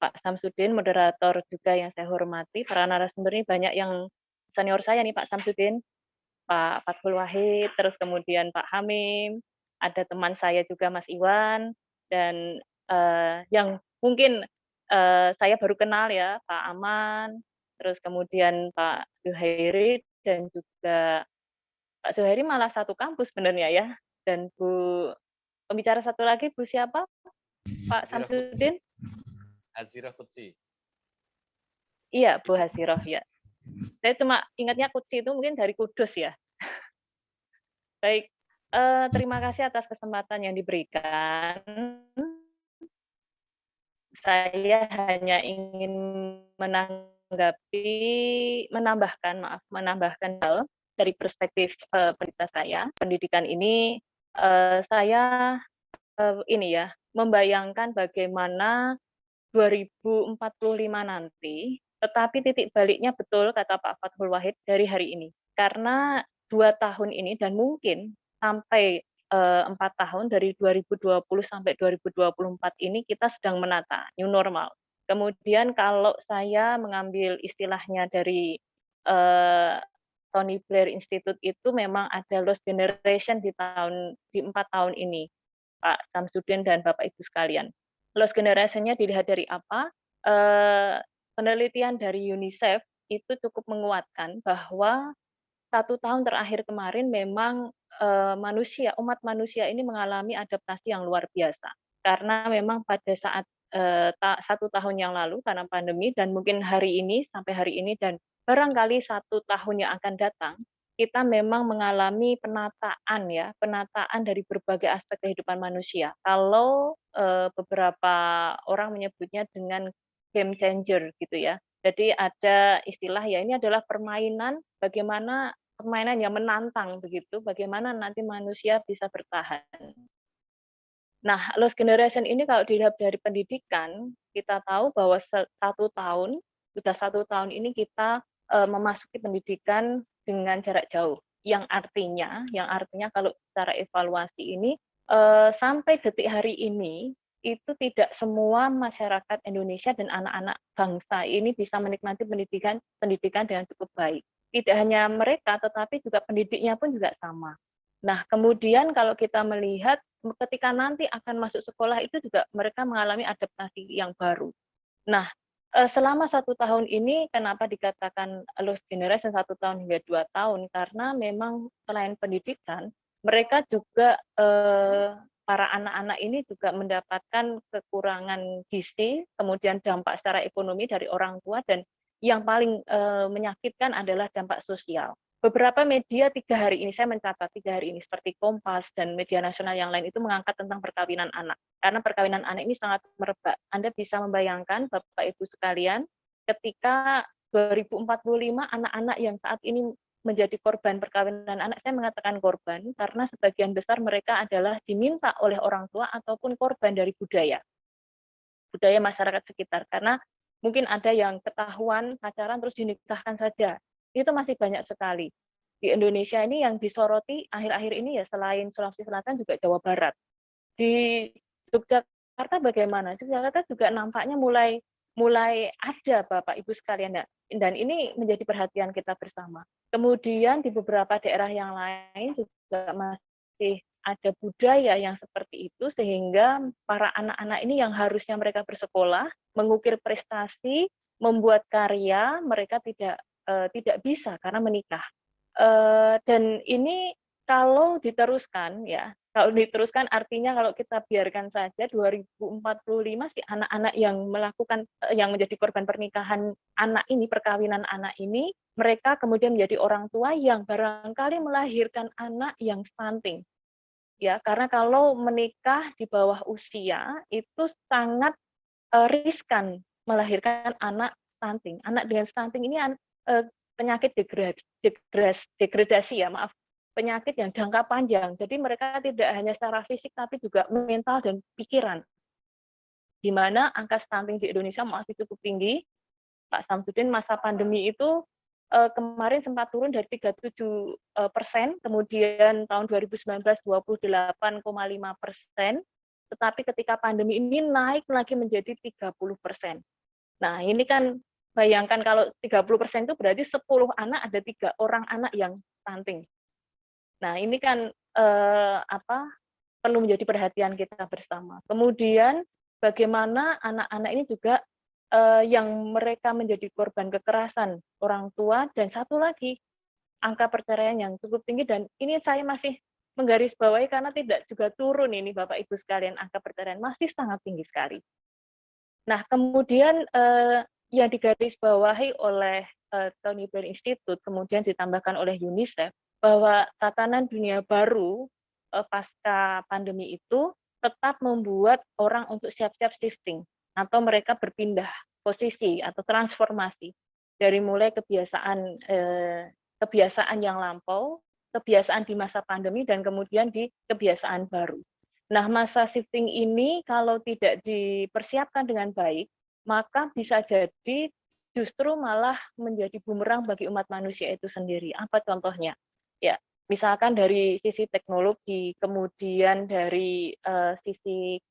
Speaker 1: Pak Samsudin, moderator juga yang saya hormati, para narasumber ini banyak yang senior saya nih Pak Samsudin, Pak Fathul Wahid, terus kemudian Pak Hamim, ada teman saya juga Mas Iwan, dan yang mungkin saya baru kenal ya, Pak Aman, terus kemudian Pak Zuhairi, dan juga Pak Zuhairi malah satu kampus sebenarnya ya, dan Bu pembicara satu lagi, Bu siapa? Pak Samsudin?
Speaker 2: Hazirah Qudsi.
Speaker 1: Iya, Bu Hazirah ya. Saya cuma ingatnya Qudsi itu mungkin dari Kudus ya. Baik, terima kasih atas kesempatan yang diberikan. Saya hanya ingin menambahkan hal dari perspektif pendidikan saya. Pendidikan ini saya membayangkan bagaimana 2045 nanti, tetapi titik baliknya betul kata Pak Fathul Wahid dari hari ini. Karena 2 tahun ini dan mungkin sampai 4 tahun dari 2020 sampai 2024 ini kita sedang menata new normal. Kemudian kalau saya mengambil istilahnya dari Tony Blair Institute itu memang ada lost generation di 4 tahun ini, Pak Samsudin dan Bapak Ibu sekalian. Lost generation-nya dilihat dari apa? Penelitian dari UNICEF itu cukup menguatkan bahwa 1 tahun terakhir kemarin memang umat manusia ini mengalami adaptasi yang luar biasa. Karena memang pada saat 1 tahun yang lalu karena pandemi dan mungkin hari ini sampai hari ini dan barangkali 1 tahun yang akan datang, kita memang mengalami penataan dari berbagai aspek kehidupan manusia. Kalau beberapa orang menyebutnya dengan game changer gitu ya. Jadi ada istilah ya ini adalah permainan yang menantang begitu, bagaimana nanti manusia bisa bertahan. Nah, lost generation ini kalau dilihat dari pendidikan, kita tahu bahwa 1 tahun, sudah 1 tahun ini kita memasuki pendidikan dengan jarak jauh. Yang artinya kalau secara evaluasi ini sampai detik hari ini itu tidak semua masyarakat Indonesia dan anak-anak bangsa ini bisa menikmati pendidikan dengan cukup baik. Tidak hanya mereka, tetapi juga pendidiknya pun juga sama. Nah, kemudian kalau kita melihat ketika nanti akan masuk sekolah itu juga mereka mengalami adaptasi yang baru. Nah, selama 1 tahun ini kenapa dikatakan lost generation 1 tahun hingga 2 tahun? Karena memang selain pendidikan, mereka juga para anak-anak ini juga mendapatkan kekurangan gizi, kemudian dampak secara ekonomi dari orang tua, dan yang paling menyakitkan adalah dampak sosial. Beberapa media 3 hari ini, saya mencatat 3 hari ini, seperti Kompas dan media nasional yang lain itu mengangkat tentang perkawinan anak. Karena perkawinan anak ini sangat merebak. Anda bisa membayangkan, Bapak Ibu sekalian, ketika 2045 anak-anak yang saat ini menjadi korban perkawinan anak, saya mengatakan korban karena sebagian besar mereka adalah diminta oleh orang tua ataupun korban dari budaya masyarakat sekitar. Karena mungkin ada yang ketahuan pacaran terus dinikahkan saja. Itu masih banyak sekali. Di Indonesia ini yang disoroti akhir-akhir ini ya selain Sulawesi Selatan juga Jawa Barat. Di Yogyakarta bagaimana? Yogyakarta juga nampaknya mulai ada Bapak Ibu sekalian, dan ini menjadi perhatian kita bersama. Kemudian di beberapa daerah yang lain juga masih ada budaya yang seperti itu, sehingga para anak-anak ini yang harusnya mereka bersekolah, mengukir prestasi, membuat karya, mereka tidak bisa karena menikah. Dan ini kalau diteruskan artinya kalau kita biarkan saja 2045 si anak-anak yang menjadi korban pernikahan anak ini, perkawinan anak ini, mereka kemudian menjadi orang tua yang barangkali melahirkan anak yang stunting. Ya, karena kalau menikah di bawah usia itu sangat riskan melahirkan anak stunting. Anak dengan stunting ini penyakit degradasi ya, maaf, penyakit yang jangka panjang. Jadi mereka tidak hanya secara fisik tapi juga mental dan pikiran. Di mana angka stunting di Indonesia masih cukup tinggi. Pak Samsudin, masa pandemi itu kemarin sempat turun dari 37%, kemudian tahun 2019 28,5%, tetapi ketika pandemi ini naik lagi menjadi 30%. Nah, ini kan bayangkan kalau 30% itu berarti 10 anak ada 3 orang anak yang stunting. Nah, ini kan perlu menjadi perhatian kita bersama. Kemudian bagaimana anak-anak ini juga yang mereka menjadi korban kekerasan orang tua, dan satu lagi angka perceraian yang cukup tinggi, dan ini saya masih menggarisbawahi karena tidak juga turun ini Bapak Ibu sekalian, angka perceraian masih sangat tinggi sekali. Nah, kemudian yang digarisbawahi oleh Tony Blair Institute, kemudian ditambahkan oleh UNICEF, bahwa tatanan dunia baru pasca pandemi itu tetap membuat orang untuk siap-siap shifting, atau mereka berpindah posisi atau transformasi dari mulai kebiasaan yang lampau, kebiasaan di masa pandemi, dan kemudian di kebiasaan baru. Nah, masa shifting ini kalau tidak dipersiapkan dengan baik, maka bisa jadi justru malah menjadi bumerang bagi umat manusia itu sendiri. Apa contohnya? Ya, misalkan dari sisi teknologi, kemudian dari sisi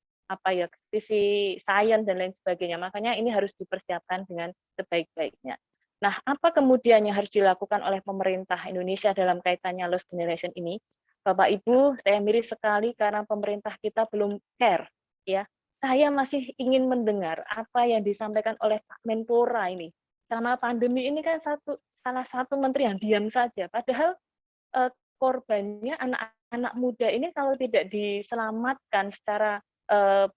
Speaker 1: sisi sains dan lain sebagainya. Makanya ini harus dipersiapkan dengan sebaik-baiknya. Nah, apa kemudian yang harus dilakukan oleh pemerintah Indonesia dalam kaitannya Lost Generation ini? Bapak Ibu, saya miris sekali karena pemerintah kita belum care, ya. Saya masih ingin mendengar apa yang disampaikan oleh Pak Menpora ini. Selama pandemi ini kan salah satu menteri yang diam saja, padahal korbannya anak-anak muda ini kalau tidak diselamatkan secara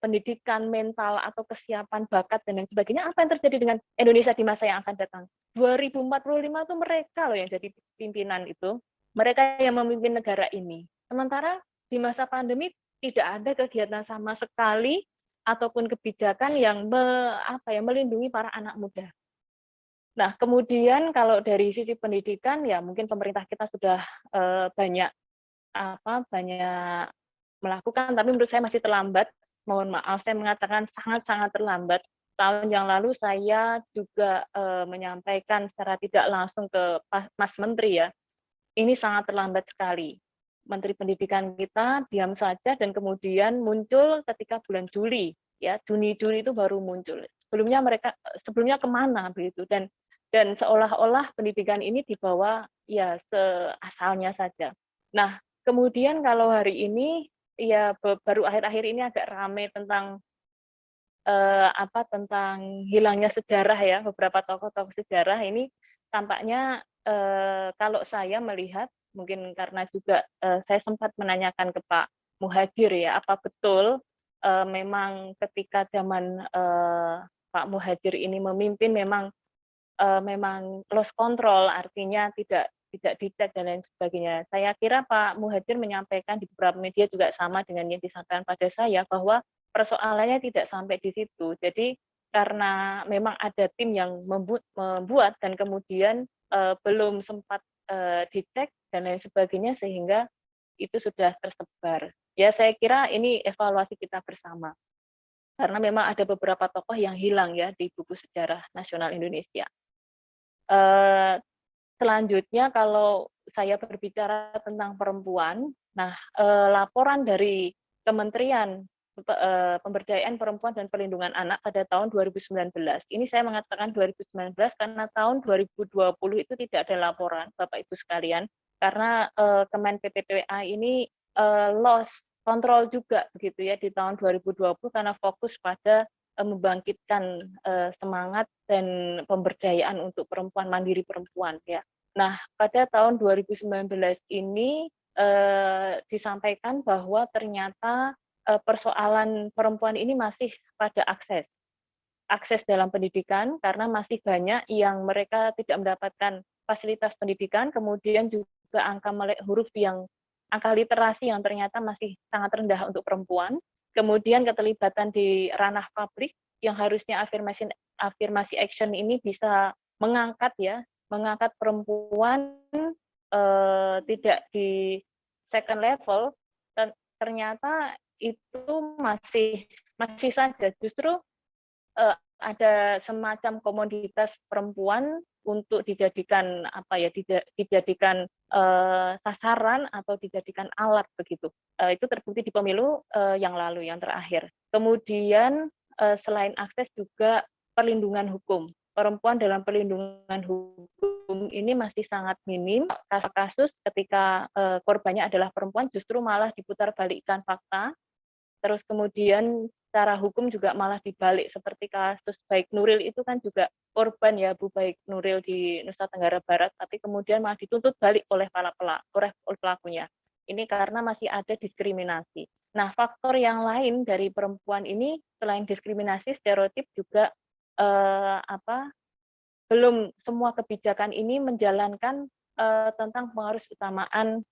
Speaker 1: pendidikan mental atau kesiapan bakat dan lain sebagainya, apa yang terjadi dengan Indonesia di masa yang akan datang? 2045 itu mereka loh yang jadi pimpinan itu, mereka yang memimpin negara ini. Sementara di masa pandemi tidak ada kegiatan sama sekali ataupun kebijakan yang melindungi para anak muda. Nah, kemudian kalau dari sisi pendidikan, ya mungkin pemerintah kita sudah banyak melakukan, tapi menurut saya masih terlambat. Mohon maaf, saya mengatakan sangat-sangat terlambat. Tahun yang lalu saya juga menyampaikan secara tidak langsung ke Mas Menteri ya, ini sangat terlambat sekali. Menteri Pendidikan kita diam saja dan kemudian muncul ketika bulan Juli, ya Juni-Juli itu baru muncul. Sebelumnya kemana begitu, dan seolah-olah pendidikan ini dibawa ya seasalnya saja. Nah, kemudian kalau hari ini ya baru akhir-akhir ini agak ramai tentang tentang hilangnya sejarah ya, beberapa tokoh-tokoh sejarah ini tampaknya kalau saya melihat, mungkin karena juga saya sempat menanyakan ke Pak Muhadjir ya, apa betul memang ketika zaman Pak Muhadjir ini memimpin memang memang lost control, artinya tidak dicek dan lain sebagainya. Saya kira Pak Muhadjir menyampaikan di beberapa media juga sama dengan yang disampaikan pada saya, bahwa persoalannya tidak sampai di situ. Jadi karena memang ada tim yang membuat dan kemudian belum sempat dicek dan lain sebagainya, sehingga itu sudah tersebar. Ya, saya kira ini evaluasi kita bersama. Karena memang ada beberapa tokoh yang hilang ya di buku sejarah nasional Indonesia. Selanjutnya kalau saya berbicara tentang perempuan, nah laporan dari Kementerian Pemberdayaan Perempuan dan Perlindungan Anak pada tahun 2019. Ini saya mengatakan 2019 karena tahun 2020 itu tidak ada laporan, Bapak Ibu sekalian, karena Kemen PPPWA ini lost kontrol juga begitu ya di tahun 2020 karena fokus pada membangkitkan semangat dan pemberdayaan untuk perempuan, mandiri perempuan ya. Nah, pada tahun 2019 ini disampaikan bahwa ternyata persoalan perempuan ini masih pada akses dalam pendidikan, karena masih banyak yang mereka tidak mendapatkan fasilitas pendidikan, kemudian juga angka melek huruf angka literasi yang ternyata masih sangat rendah untuk perempuan, kemudian keterlibatan di ranah publik yang harusnya afirmasi action ini bisa mengangkat perempuan tidak di second level, dan ternyata itu masih saja justru ada semacam komoditas perempuan untuk dijadikan dijadikan sasaran atau dijadikan alat begitu. Itu terbukti di pemilu yang lalu, yang terakhir. Kemudian selain akses juga perlindungan hukum. Perempuan dalam perlindungan hukum ini masih sangat minim. Kasus ketika korbannya adalah perempuan justru malah diputarbalikkan fakta. Terus kemudian secara hukum juga malah dibalik, seperti kasus Baik Nuril itu kan juga korban ya, Bu Baik Nuril di Nusa Tenggara Barat, tapi kemudian malah dituntut balik oleh pelakunya. Ini karena masih ada diskriminasi. Nah, faktor yang lain dari perempuan ini selain diskriminasi, stereotip juga belum semua kebijakan ini menjalankan tentang pengaruh utamaan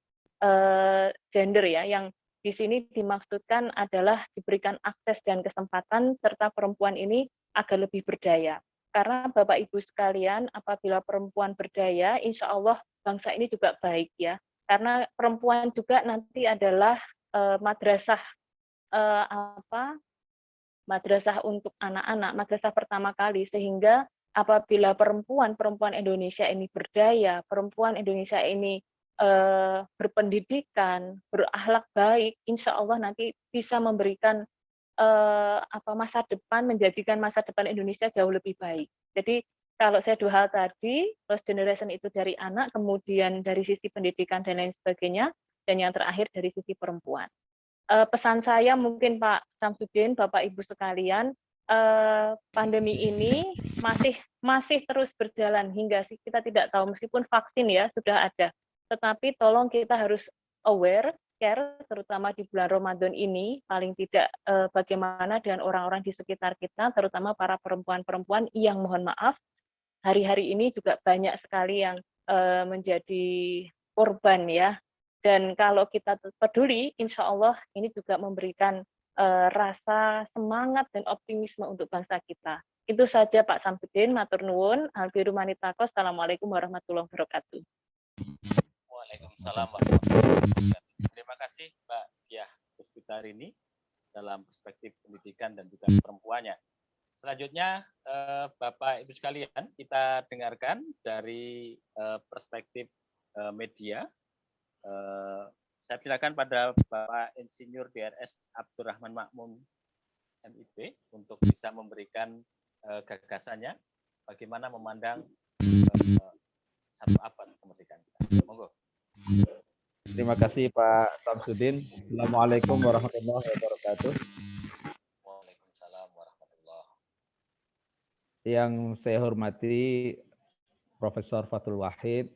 Speaker 1: gender ya, yang di sini dimaksudkan adalah diberikan akses dan kesempatan serta perempuan ini agar lebih berdaya. Karena Bapak Ibu sekalian, apabila perempuan berdaya, insya Allah bangsa ini juga baik ya. Karena perempuan juga nanti adalah madrasah madrasah untuk anak-anak, madrasah pertama kali, sehingga apabila perempuan Indonesia ini berdaya, perempuan Indonesia ini berpendidikan, berakhlak baik, insya Allah nanti bisa memberikan menjadikan masa depan Indonesia jauh lebih baik. Jadi kalau saya dua hal tadi, lost generation itu dari anak, kemudian dari sisi pendidikan dan lain sebagainya, dan yang terakhir dari sisi perempuan. Pesan saya mungkin Pak Samsudin, Bapak Ibu sekalian, pandemi ini masih terus berjalan hingga kita tidak tahu, meskipun vaksin ya sudah ada, tetapi tolong kita harus aware, care, terutama di bulan Ramadan ini, paling tidak bagaimana dengan orang-orang di sekitar kita, terutama para perempuan-perempuan yang mohon maaf, hari-hari ini juga banyak sekali yang menjadi korban ya. Dan kalau kita peduli, insya Allah ini juga memberikan rasa semangat dan optimisme untuk bangsa kita. Itu saja Pak Samsudin, matur nuwun, albiru manitakos, assalamualaikum warahmatullahi wabarakatuh.
Speaker 2: Waalaikumsalam warahmatullahi wabarakatuh. Terima kasih Mbak Diah Puspitarini dalam perspektif pendidikan dan juga perempuannya. Selanjutnya Bapak Ibu sekalian, kita dengarkan dari perspektif media. Saya silakan pada Bapak Insinyur DRS Abdurrahman Makmun MIB untuk bisa memberikan gagasannya bagaimana memandang satu abad kemerdekaan kita. Monggo.
Speaker 5: Terima kasih Pak Samsudin. Assalamualaikum warahmatullahi wabarakatuh.
Speaker 2: Waalaikumsalam warahmatullahi.
Speaker 5: Yang saya hormati Profesor Fathul Wahid,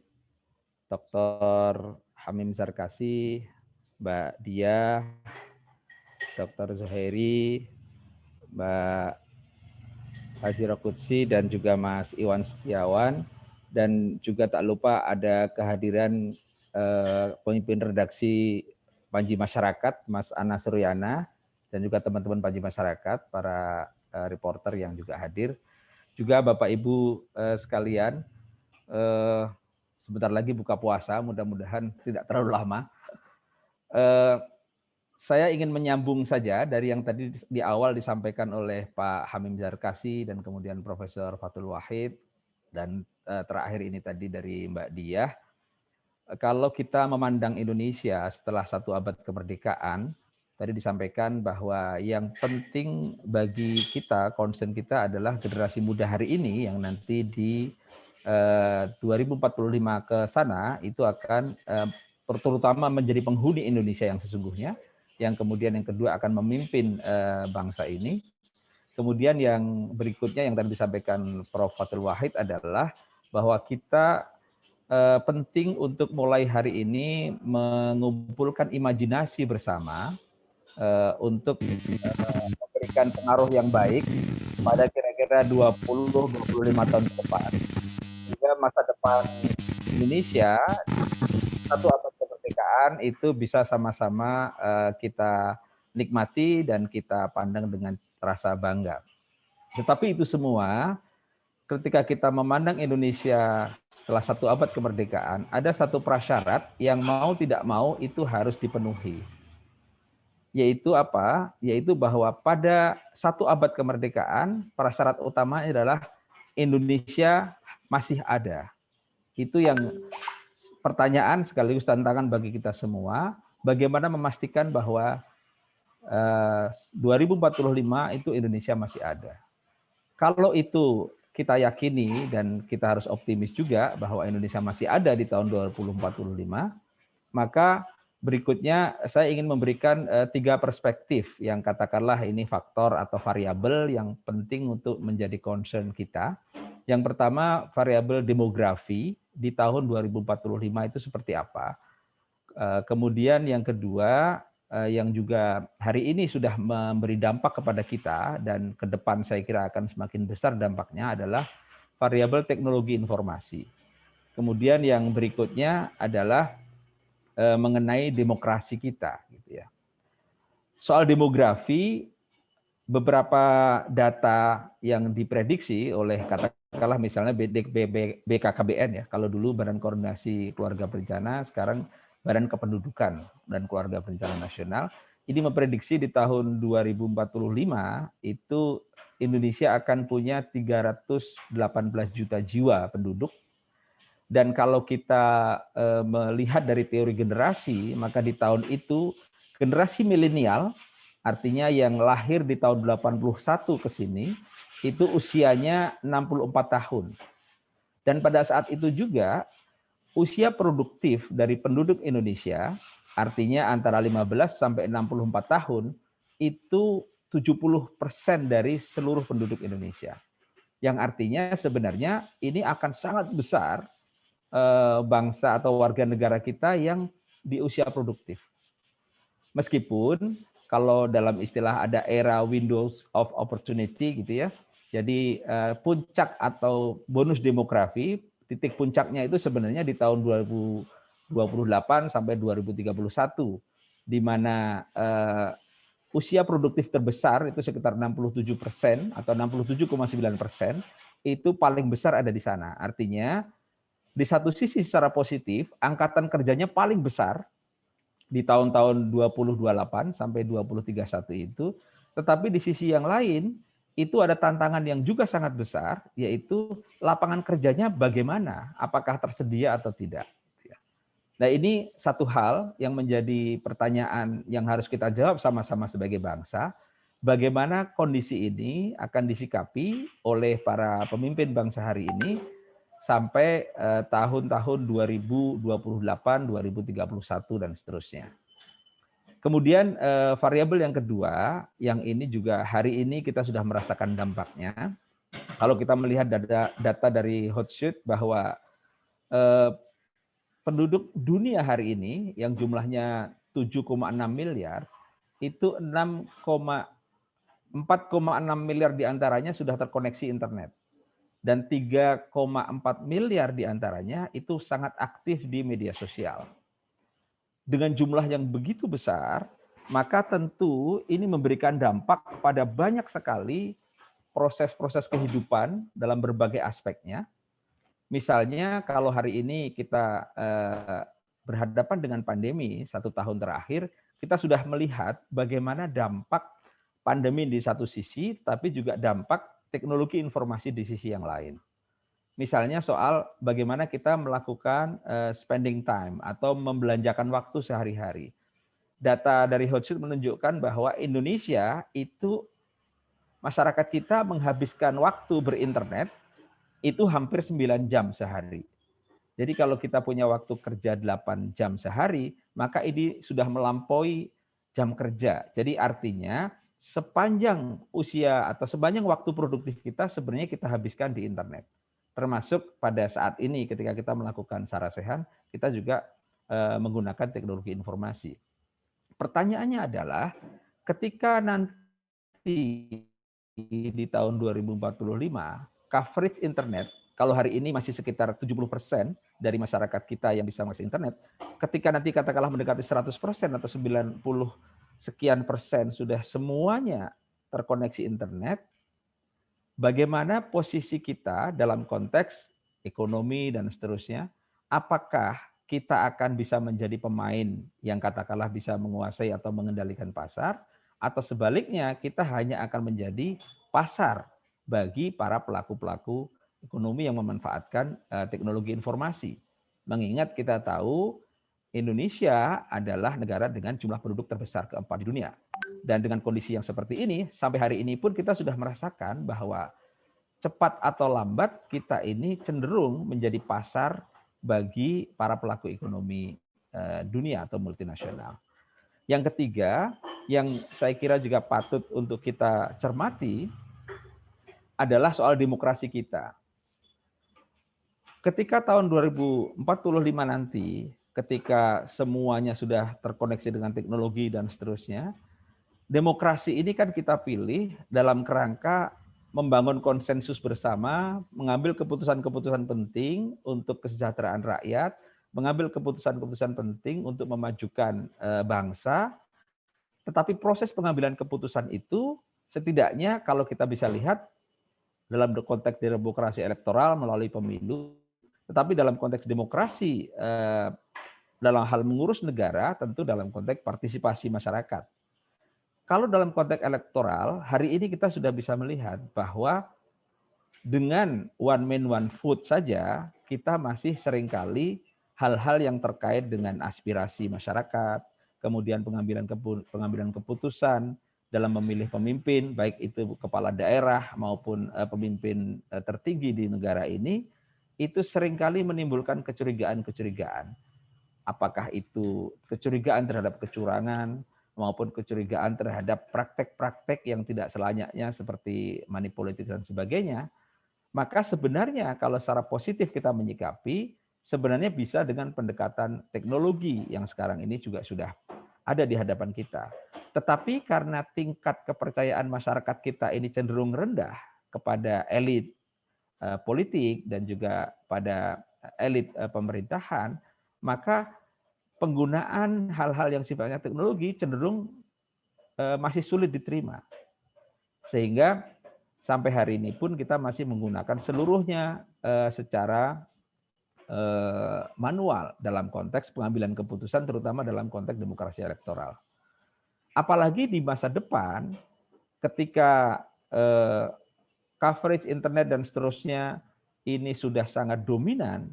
Speaker 5: Dr. Hamim Zarkasi, Mbak Diah, Dr. Zuhairi, Mbak Hazira Qudsi dan juga Mas Iwan Setiawan, dan juga tak lupa ada kehadiran pemimpin redaksi Panji Masyarakat, Mas Ana Suryana, dan juga teman-teman Panji Masyarakat, para reporter yang juga hadir. Juga Bapak Ibu sekalian, sebentar lagi buka puasa, mudah-mudahan tidak terlalu lama. Saya ingin menyambung saja dari yang tadi di awal disampaikan oleh Pak Hamim Zarkasi dan kemudian Profesor Fathul Wahid, dan terakhir ini tadi dari Mbak Diah. Kalau kita memandang Indonesia setelah 1 abad kemerdekaan, tadi disampaikan bahwa yang penting bagi kita, concern kita adalah generasi muda hari ini yang nanti di 2045 ke sana itu akan terutama menjadi penghuni Indonesia yang sesungguhnya, yang kemudian yang kedua akan memimpin bangsa ini. Kemudian yang berikutnya yang tadi disampaikan Prof. Fathul Wahid adalah bahwa kita penting untuk mulai hari ini mengumpulkan imajinasi bersama untuk memberikan pengaruh yang baik pada kira-kira 20-25 tahun ke depan, sehingga masa depan Indonesia 1 abad kemerdekaan itu bisa sama-sama kita nikmati dan kita pandang dengan rasa bangga. Tetapi itu semua ketika kita memandang Indonesia setelah 1 abad kemerdekaan, ada satu prasyarat yang mau tidak mau itu harus dipenuhi. Yaitu apa? Yaitu bahwa pada 1 abad kemerdekaan, prasyarat utama adalah Indonesia masih ada. Itu yang pertanyaan sekaligus tantangan bagi kita semua, bagaimana memastikan bahwa 2045 itu Indonesia masih ada. Kalau itu kita yakini dan kita harus optimis juga bahwa Indonesia masih ada di tahun 2045, maka berikutnya saya ingin memberikan 3 perspektif yang katakanlah ini faktor atau variabel yang penting untuk menjadi concern kita. Yang pertama, variabel demografi di tahun 2045 itu seperti apa. Kemudian yang kedua, yang juga hari ini sudah memberi dampak kepada kita dan ke depan saya kira akan semakin besar dampaknya adalah variabel teknologi informasi. Kemudian yang berikutnya adalah mengenai demokrasi kita, gitu ya. Soal demografi, beberapa data yang diprediksi oleh katakanlah misalnya BKKBN ya, kalau dulu Badan Koordinasi Keluarga Berencana, sekarang Badan Kependudukan dan Keluarga Berencana Nasional, ini memprediksi di tahun 2045 itu Indonesia akan punya 318 juta jiwa penduduk. Dan kalau kita melihat dari teori generasi, maka di tahun itu generasi milenial, artinya yang lahir di tahun 81 ke sini, itu usianya 64 tahun. Dan pada saat itu juga usia produktif dari penduduk Indonesia, artinya antara 15 sampai 64 tahun, itu 70% dari seluruh penduduk Indonesia. Yang artinya sebenarnya ini akan sangat besar bangsa atau warga negara kita yang di usia produktif. Meskipun kalau dalam istilah ada era windows of opportunity gitu ya, jadi puncak atau bonus demografi, titik puncaknya itu sebenarnya di tahun 2028 sampai 2031, di mana usia produktif terbesar itu sekitar 67% atau 67,9%, itu paling besar ada di sana. Artinya di satu sisi secara positif, angkatan kerjanya paling besar di tahun-tahun 2028 sampai 2031 itu, tetapi di sisi yang lain itu ada tantangan yang juga sangat besar, yaitu lapangan kerjanya bagaimana, apakah tersedia atau tidak. Nah, ini satu hal yang menjadi pertanyaan yang harus kita jawab sama-sama sebagai bangsa, bagaimana kondisi ini akan disikapi oleh para pemimpin bangsa hari ini sampai tahun-tahun 2028, 2031 dan seterusnya. Kemudian variabel yang kedua, yang ini juga hari ini kita sudah merasakan dampaknya. Kalau kita melihat data dari Hootsuite bahwa penduduk dunia hari ini yang jumlahnya 7,6 miliar, itu 6,5 4,6 miliar diantaranya sudah terkoneksi internet. Dan 3,4 miliar diantaranya itu sangat aktif di media sosial. Dengan jumlah yang begitu besar, maka tentu ini memberikan dampak pada banyak sekali proses-proses kehidupan dalam berbagai aspeknya. Misalnya kalau hari ini kita berhadapan dengan pandemi 1 tahun terakhir, kita sudah melihat bagaimana dampak pandemi di satu sisi, tapi juga dampak teknologi informasi di sisi yang lain. Misalnya soal bagaimana kita melakukan spending time atau membelanjakan waktu sehari-hari. Data dari Hootsuite menunjukkan bahwa Indonesia itu masyarakat kita menghabiskan waktu berinternet itu hampir 9 jam sehari. Jadi kalau kita punya waktu kerja 8 jam sehari, maka ini sudah melampaui jam kerja. Jadi artinya sepanjang usia atau sepanjang waktu produktif kita sebenarnya kita habiskan di internet. Termasuk pada saat ini ketika kita melakukan sarasehan, kita juga menggunakan teknologi informasi. Pertanyaannya adalah ketika nanti di tahun 2045, coverage internet, kalau hari ini masih sekitar 70% dari masyarakat kita yang bisa mengakses internet, ketika nanti katakanlah mendekati 100% atau 90 sekian persen sudah semuanya terkoneksi internet, bagaimana posisi kita dalam konteks ekonomi dan seterusnya, apakah kita akan bisa menjadi pemain yang katakanlah bisa menguasai atau mengendalikan pasar, atau sebaliknya kita hanya akan menjadi pasar bagi para pelaku-pelaku ekonomi yang memanfaatkan teknologi informasi. Mengingat kita tahu Indonesia adalah negara dengan jumlah penduduk terbesar keempat di dunia. Dan dengan kondisi yang seperti ini, sampai hari ini pun kita sudah merasakan bahwa cepat atau lambat kita ini cenderung menjadi pasar bagi para pelaku ekonomi dunia atau multinasional. Yang ketiga, yang saya kira juga patut untuk kita cermati adalah soal demokrasi kita. Ketika tahun 2045 nanti, ketika semuanya sudah terkoneksi dengan teknologi dan seterusnya, demokrasi ini kan kita pilih dalam kerangka membangun konsensus bersama, mengambil keputusan-keputusan penting untuk kesejahteraan rakyat, mengambil keputusan-keputusan penting untuk memajukan bangsa. Tetapi proses pengambilan keputusan itu setidaknya kalau kita bisa lihat dalam konteks demokrasi elektoral melalui pemilu, tetapi dalam konteks demokrasi dalam hal mengurus negara tentu dalam konteks partisipasi masyarakat. Kalau dalam konteks elektoral, hari ini kita sudah bisa melihat bahwa dengan one man one vote saja, kita masih seringkali hal-hal yang terkait dengan aspirasi masyarakat, kemudian pengambilan keputusan dalam memilih pemimpin, baik itu kepala daerah maupun pemimpin tertinggi di negara ini, itu seringkali menimbulkan kecurigaan-kecurigaan. Apakah itu kecurigaan terhadap kecurangan, maupun kecurigaan terhadap praktek-praktek yang tidak selayaknya seperti money politik dan sebagainya, maka sebenarnya kalau secara positif kita menyikapi, sebenarnya bisa dengan pendekatan teknologi yang sekarang ini juga sudah ada di hadapan kita. Tetapi karena tingkat kepercayaan masyarakat kita ini cenderung rendah kepada elit politik dan juga pada elit pemerintahan, maka penggunaan hal-hal yang sifatnya teknologi cenderung masih sulit diterima. Sehingga sampai hari ini pun kita masih menggunakan seluruhnya secara manual dalam konteks pengambilan keputusan, terutama dalam konteks demokrasi elektoral. Apalagi di masa depan, ketika coverage internet dan seterusnya ini sudah sangat dominan,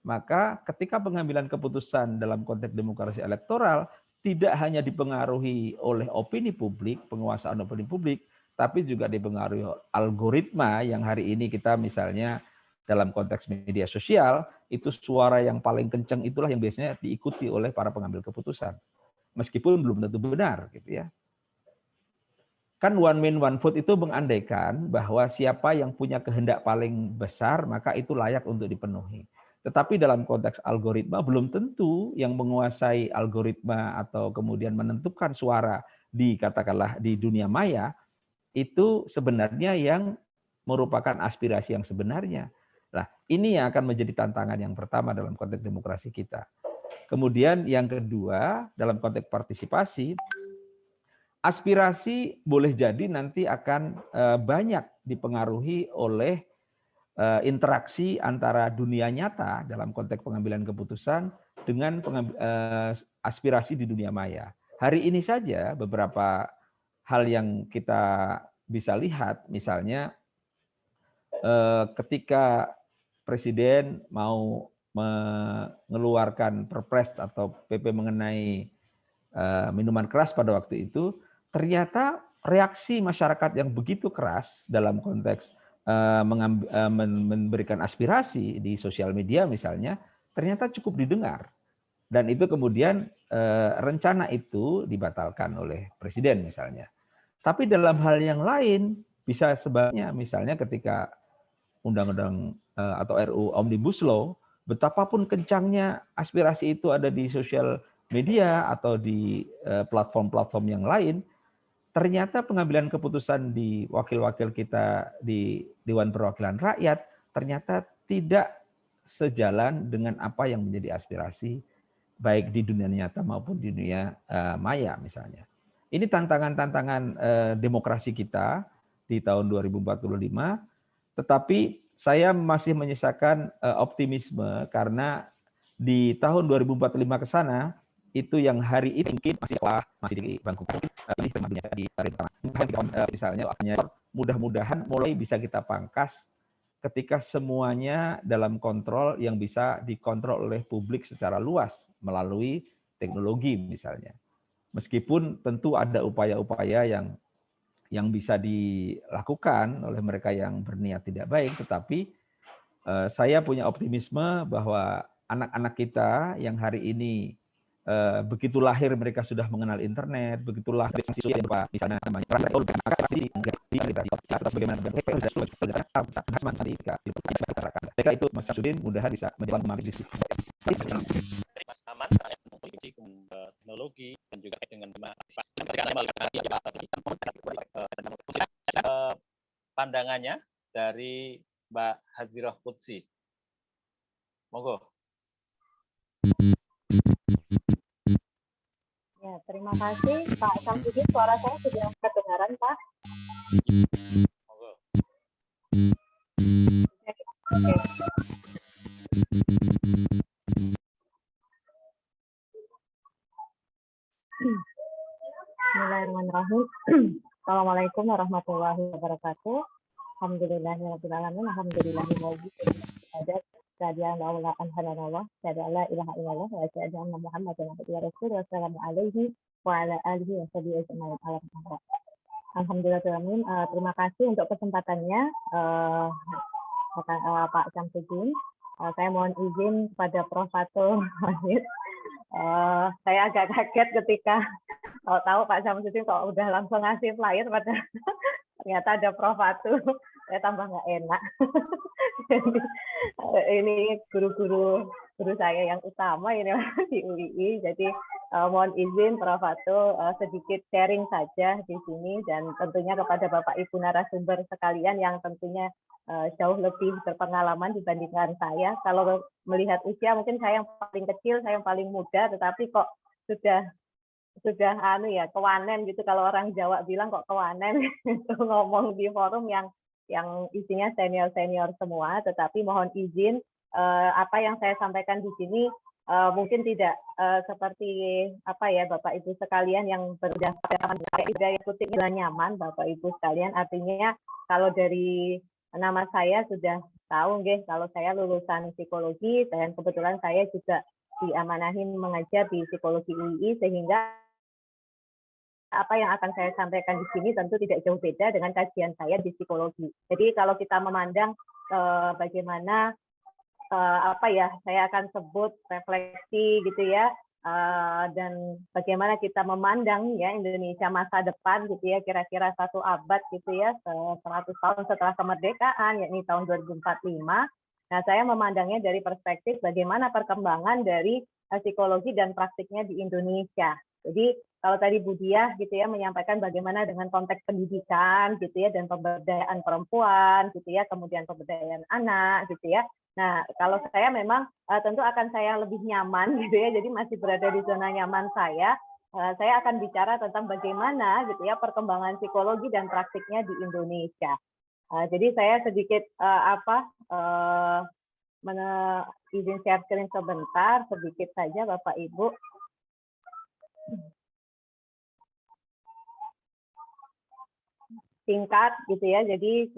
Speaker 5: maka ketika pengambilan keputusan dalam konteks demokrasi elektoral tidak hanya dipengaruhi oleh opini publik, penguasaan opini publik, tapi juga dipengaruhi algoritma yang hari ini kita misalnya dalam konteks media sosial, itu suara yang paling kencang itulah yang biasanya diikuti oleh para pengambil keputusan. Meskipun belum tentu benar, gitu ya. Kan one man one vote itu mengandaikan bahwa siapa yang punya kehendak paling besar, maka itu layak untuk dipenuhi. Tetapi dalam konteks algoritma belum tentu yang menguasai algoritma atau kemudian menentukan suara di katakanlah di dunia maya itu sebenarnya yang merupakan aspirasi yang sebenarnya. Nah, ini yang akan menjadi tantangan yang pertama dalam konteks demokrasi kita. Kemudian yang kedua, dalam konteks partisipasi, aspirasi boleh jadi nanti akan banyak dipengaruhi oleh interaksi antara dunia nyata dalam konteks pengambilan keputusan dengan aspirasi di dunia maya. Hari ini saja beberapa hal yang kita bisa lihat, misalnya ketika Presiden mau mengeluarkan Perpres atau PP mengenai minuman keras pada waktu itu, ternyata reaksi masyarakat yang begitu keras dalam konteks memberikan aspirasi di sosial media misalnya, ternyata cukup didengar. Dan itu kemudian rencana itu dibatalkan oleh Presiden misalnya. Tapi dalam hal yang lain, bisa sebaliknya, misalnya ketika undang-undang atau RUU Omnibus Law, betapapun kencangnya aspirasi itu ada di sosial media atau di platform-platform yang lain, ternyata pengambilan keputusan di wakil-wakil kita di Dewan Perwakilan Rakyat ternyata tidak sejalan dengan apa yang menjadi aspirasi baik di dunia nyata maupun di dunia maya misalnya. Ini tantangan-tantangan demokrasi kita di tahun 2045, tetapi saya masih menyisakan optimisme karena di tahun 2045 ke sana itu yang hari ini mungkin masih sekolah, masih di bangku ini termasuknya di misalnya mudah-mudahan mulai bisa kita pangkas ketika semuanya dalam kontrol yang bisa dikontrol oleh publik secara luas melalui teknologi misalnya. Meskipun tentu ada upaya-upaya yang bisa dilakukan oleh mereka yang berniat tidak baik, tetapi saya punya optimisme bahwa anak-anak kita yang hari ini begitu lahir mereka sudah mengenal internet, begitu lahir misalnya namanya mereka itu Mas Samsudin mudah bisa menjawab di situ.
Speaker 2: Teknologi dan juga dengan pandangannya dari Mbak Hadzirah Qudsi. Monggo.
Speaker 1: Ya, terima kasih Pak Samsudin. Suara saya sudah kedengaran, Pak.
Speaker 2: Monggo.
Speaker 1: Oke. Bismillahirrahmanirrahim. Assalamualaikum warahmatullahi wabarakatuh. Alhamdulillahirabbil alamin. Alhamdulillahirabbil alamin. Sadiya la anhalallah, sadiya la ilaha illallah wa sadiya anna Muhammadan abduhu wa rasuluhu. Wassalamu alaihi wa ala alihi wa sahbihi ajma'in. Alhamdulillah. Terima kasih untuk kesempatannya Pak Samsudin. Saya mohon izin kepada Prof. Fatul Hamid. Saya agak kaget ketika tahu Pak Samsudin kok udah langsung ngasih flyer, pada ternyata ada Prof. Fatul. Saya tambah nggak enak. Jadi, ini guru saya yang utama ini di UII. Jadi mohon izin Prof. Fatul sedikit sharing saja di sini, dan tentunya kepada Bapak Ibu narasumber sekalian yang tentunya jauh lebih berpengalaman dibandingkan saya. Kalau melihat usia mungkin saya yang paling kecil, saya yang paling muda, tetapi kok sudah kewanen gitu, kalau orang Jawa bilang kok kewanen itu ngomong di forum yang isinya senior semua. Tetapi mohon izin apa yang saya sampaikan di sini mungkin tidak seperti Bapak Ibu sekalian yang berdasarkan budaya kutip nyaman Bapak Ibu sekalian. Artinya kalau dari nama saya sudah tahu kalau saya lulusan psikologi, dan kebetulan saya juga diamanahin mengajar di psikologi UII, sehingga apa yang akan saya sampaikan di sini tentu tidak jauh beda dengan kajian saya di psikologi. Jadi kalau kita memandang bagaimana saya akan sebut refleksi gitu ya, dan bagaimana kita memandang ya Indonesia masa depan gitu ya, kira-kira 1 abad gitu ya, 100 tahun setelah kemerdekaan, yakni tahun 2045. Nah, saya memandangnya dari perspektif bagaimana perkembangan dari psikologi dan praktiknya di Indonesia.
Speaker 6: Jadi kalau tadi Bu Diah gitu ya menyampaikan bagaimana dengan konteks pendidikan gitu ya dan pemberdayaan perempuan gitu ya, kemudian pemberdayaan anak gitu ya. Nah, kalau saya memang tentu akan saya lebih nyaman gitu ya, jadi masih berada di zona nyaman saya akan bicara tentang bagaimana gitu ya perkembangan psikologi dan praktiknya di Indonesia. Jadi saya sedikit izin share screen sebentar, sedikit saja Bapak Ibu. Singkat gitu ya, jadi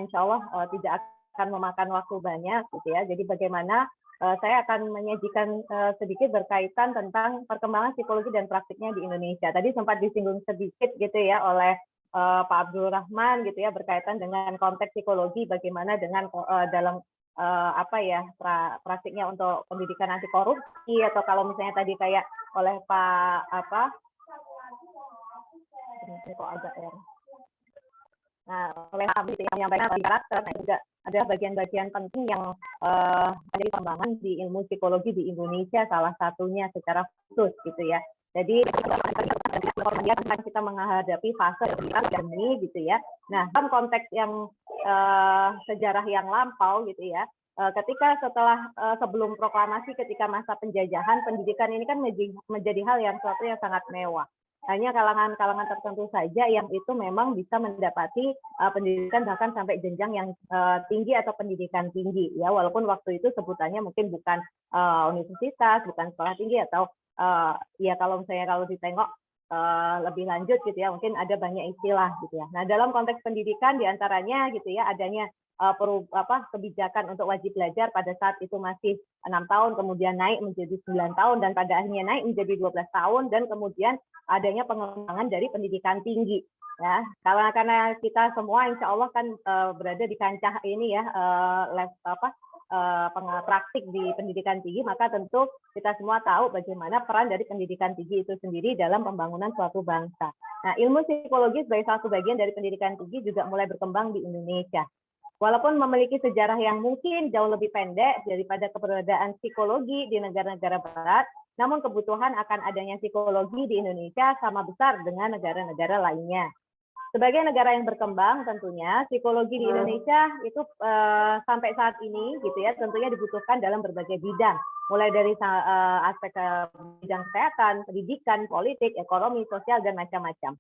Speaker 6: insya Allah tidak akan memakan waktu banyak gitu ya. Jadi bagaimana saya akan menyajikan sedikit berkaitan tentang perkembangan psikologi dan praktiknya di Indonesia. Tadi sempat disinggung sedikit gitu ya oleh Pak Abdul Rahman gitu ya berkaitan dengan konteks psikologi, bagaimana dengan dalam praktiknya untuk pendidikan anti korupsi, atau kalau misalnya tadi kayak oleh Pak oleh Pak yang menyampaikan karakter, nah juga ada bagian-bagian penting yang ada pengembangan di ilmu psikologi di Indonesia, salah satunya secara khusus gitu ya. Jadi kita menghadapi fase pandemi gitu ya. Nah, dalam konteks yang sejarah yang lampau gitu ya, ketika sebelum proklamasi, ketika masa penjajahan, pendidikan ini kan menjadi hal yang suatu yang sangat mewah. Hanya kalangan-kalangan tertentu saja yang itu memang bisa mendapati pendidikan bahkan sampai jenjang yang tinggi atau pendidikan tinggi ya, walaupun waktu itu sebutannya mungkin bukan universitas, bukan sekolah tinggi, atau ya kalau ditengok lebih lanjut gitu ya, mungkin ada banyak istilah gitu ya. Nah, dalam konteks pendidikan diantaranya gitu ya adanya kebijakan untuk wajib belajar pada saat itu masih 6 tahun, kemudian naik menjadi 9 tahun, dan pada akhirnya naik menjadi 12 tahun, dan kemudian adanya pengembangan dari pendidikan tinggi. Ya, karena kita semua insya Allah kan berada di kancah ini ya, praktik di pendidikan tinggi, maka tentu kita semua tahu bagaimana peran dari pendidikan tinggi itu sendiri dalam pembangunan suatu bangsa. Nah, ilmu psikologi sebagai satu bagian dari pendidikan tinggi juga mulai berkembang di Indonesia. Walaupun memiliki sejarah yang mungkin jauh lebih pendek daripada keberadaan psikologi di negara-negara barat, namun kebutuhan akan adanya psikologi di Indonesia sama besar dengan negara-negara lainnya. Sebagai negara yang berkembang, tentunya psikologi di Indonesia itu sampai saat ini gitu ya, tentunya dibutuhkan dalam berbagai bidang, mulai dari aspek bidang kesehatan, pendidikan, politik, ekonomi, sosial, dan macam-macam.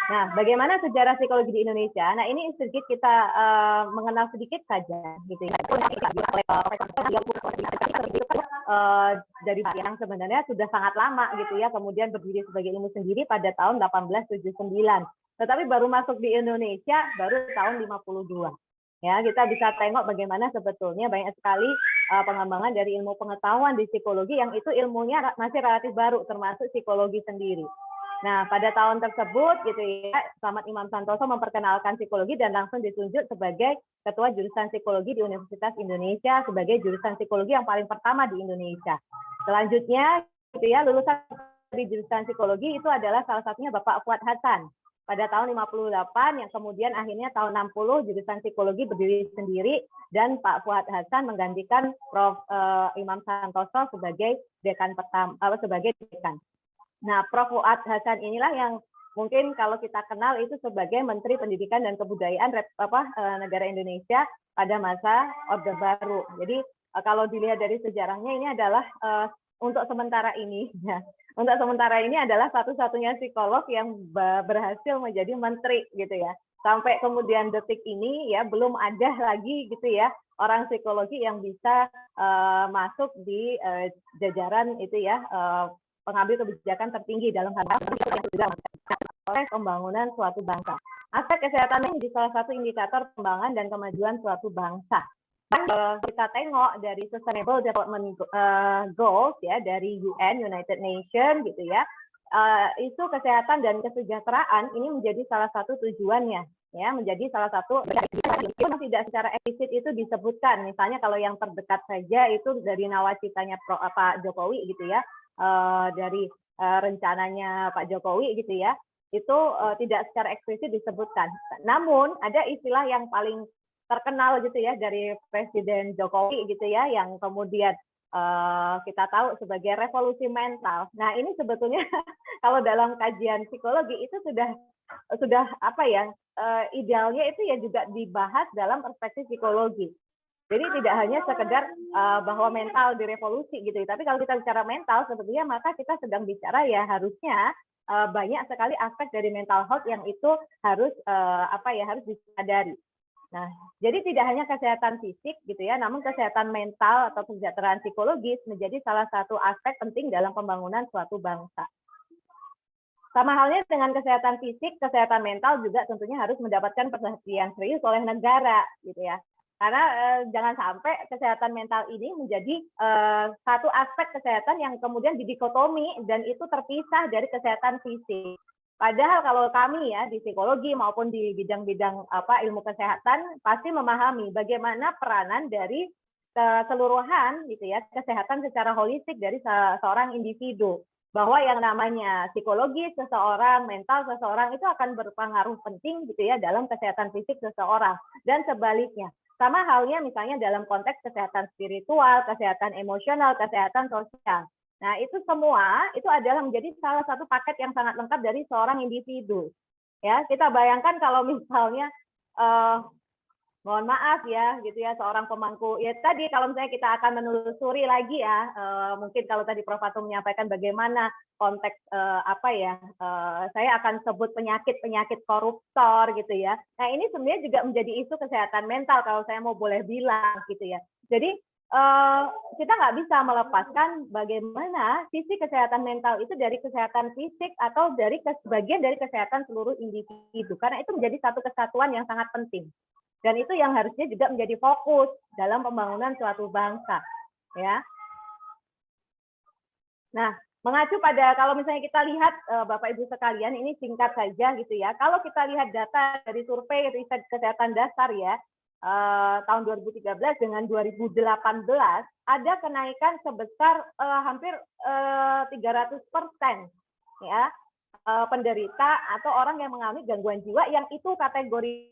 Speaker 6: Nah, bagaimana sejarah psikologi di Indonesia? Nah, ini sedikit kita mengenal sedikit saja, gitu ya. Dari yang sebenarnya sudah sangat lama, gitu ya. Kemudian berdiri sebagai ilmu sendiri pada tahun 1879. Tetapi baru masuk di Indonesia baru tahun 52. Ya, kita bisa tengok bagaimana sebetulnya banyak sekali pengembangan dari ilmu pengetahuan di psikologi yang itu ilmunya masih relatif baru, termasuk psikologi sendiri. Nah, pada tahun tersebut gitu ya, Slamet Imam Santoso memperkenalkan psikologi dan langsung ditunjuk sebagai Ketua Jurusan Psikologi di Universitas Indonesia, sebagai jurusan psikologi yang paling pertama di Indonesia. Selanjutnya gitu ya, lulusan di jurusan psikologi itu adalah salah satunya Bapak Fuad Hasan pada tahun 58, yang kemudian akhirnya tahun 60 jurusan psikologi berdiri sendiri dan Pak Fuad Hasan menggantikan Prof. Imam Santoso sebagai dekan pertama, sebagai dekan. Nah, Prof. Fuad Hasan inilah yang mungkin kalau kita kenal itu sebagai Menteri Pendidikan dan Kebudayaan negara Indonesia pada masa Orde Baru. Jadi kalau dilihat dari sejarahnya ini adalah untuk sementara ini, ya, untuk sementara ini adalah satu-satunya psikolog yang berhasil menjadi menteri gitu ya. Sampai kemudian detik ini ya belum ada lagi gitu ya orang psikologi yang bisa masuk di jajaran itu ya. Pengambil kebijakan tertinggi dalam hal oleh pembangunan suatu bangsa. Aspek kesehatan ini menjadi salah satu indikator pengembangan dan kemajuan suatu bangsa. Kita tengok dari Sustainable Development Goals ya dari UN, United Nations gitu ya, isu kesehatan dan kesejahteraan ini menjadi salah satu tujuannya, ya, menjadi salah satu tidak secara eksplisit itu disebutkan. Misalnya kalau yang terdekat saja itu dari nawacitanya Pak Jokowi gitu ya. Dari rencananya Pak Jokowi gitu ya, itu tidak secara eksplisit disebutkan. Namun ada istilah yang paling terkenal gitu ya dari Presiden Jokowi gitu ya, yang kemudian kita tahu sebagai revolusi mental. Nah, ini sebetulnya kalau dalam kajian psikologi itu sudah apa ya, idealnya itu ya juga dibahas dalam perspektif psikologi. Jadi tidak hanya sekedar bahwa mental direvolusi gitu, tapi kalau kita bicara mental sebetulnya maka kita sedang bicara ya harusnya banyak sekali aspek dari mental health yang itu harus harus disadari. Nah, jadi tidak hanya kesehatan fisik gitu ya, namun kesehatan mental atau kesejahteraan psikologis menjadi salah satu aspek penting dalam pembangunan suatu bangsa. Sama halnya dengan kesehatan fisik, kesehatan mental juga tentunya harus mendapatkan perhatian serius oleh negara gitu ya. Karena jangan sampai kesehatan mental ini menjadi satu aspek kesehatan yang kemudian didikotomi dan itu terpisah dari kesehatan fisik. Padahal kalau kami ya di psikologi maupun di bidang-bidang ilmu kesehatan pasti memahami bagaimana peranan dari keseluruhan gitu ya kesehatan secara holistik dari seorang individu, bahwa yang namanya psikologi seseorang, mental seseorang itu akan berpengaruh penting gitu ya dalam kesehatan fisik seseorang dan sebaliknya. Sama halnya misalnya dalam konteks kesehatan spiritual, kesehatan emosional, kesehatan sosial. Nah, itu semua itu adalah menjadi salah satu paket yang sangat lengkap dari seorang individu. Ya, kita bayangkan kalau misalnya mohon maaf ya gitu ya seorang pemangku ya tadi kalau misalnya kita akan menelusuri lagi ya mungkin kalau tadi Prof. Fatum menyampaikan bagaimana konteks saya akan sebut penyakit koruptor gitu ya. Nah, ini sebenarnya juga menjadi isu kesehatan mental kalau saya mau boleh bilang gitu ya. Jadi kita nggak bisa melepaskan bagaimana sisi kesehatan mental itu dari kesehatan fisik atau dari bagian dari kesehatan seluruh individu karena itu menjadi satu kesatuan yang sangat penting dan itu yang harusnya juga menjadi fokus dalam pembangunan suatu bangsa ya. Nah, mengacu pada kalau misalnya kita lihat Bapak Ibu sekalian ini singkat saja gitu ya, kalau kita lihat data dari survei riset kesehatan dasar ya tahun 2013 dengan 2018 ada kenaikan sebesar hampir 300% ya penderita atau orang yang mengalami gangguan jiwa yang itu kategori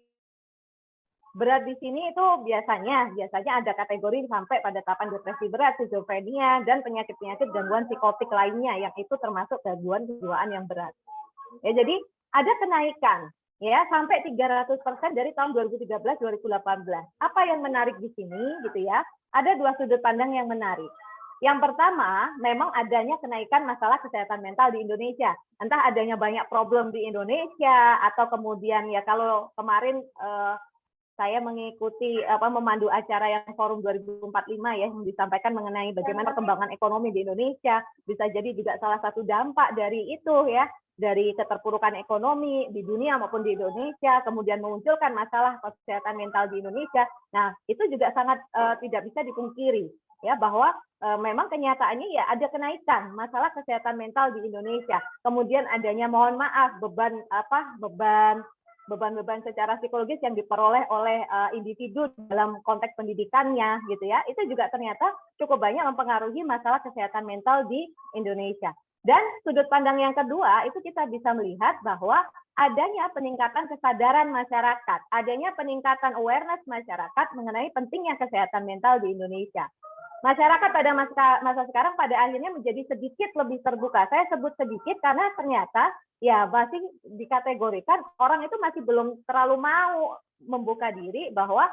Speaker 6: berat di sini itu biasanya ada kategori sampai pada tahapan depresi berat, skizofrenia dan penyakit-penyakit gangguan psikotik lainnya yang itu termasuk gangguan kejiwaan yang berat. Ya, jadi ada kenaikan ya sampai 300% dari tahun 2013-2018. Apa yang menarik di sini gitu ya? Ada dua sudut pandang yang menarik. Yang pertama, memang adanya kenaikan masalah kesehatan mental di Indonesia. Entah adanya banyak problem di Indonesia atau kemudian ya kalau kemarin saya mengikuti memandu acara yang Forum 2045 ya yang disampaikan mengenai bagaimana perkembangan ekonomi di Indonesia, bisa jadi juga salah satu dampak dari itu ya, dari keterpurukan ekonomi di dunia maupun di Indonesia, kemudian memunculkan masalah kesehatan mental di Indonesia. Nah, itu juga sangat tidak bisa dipungkiri ya bahwa memang kenyataannya ya ada kenaikan masalah kesehatan mental di Indonesia. Kemudian adanya mohon maaf beban secara psikologis yang diperoleh oleh individu dalam konteks pendidikannya gitu ya, itu juga ternyata cukup banyak mempengaruhi masalah kesehatan mental di Indonesia. Dan sudut pandang yang kedua itu kita bisa melihat bahwa adanya peningkatan kesadaran masyarakat, adanya peningkatan awareness masyarakat mengenai pentingnya kesehatan mental di Indonesia. Masyarakat pada masa sekarang pada akhirnya menjadi sedikit lebih terbuka. Saya sebut sedikit karena ternyata ya masih dikategorikan orang itu masih belum terlalu mau membuka diri bahwa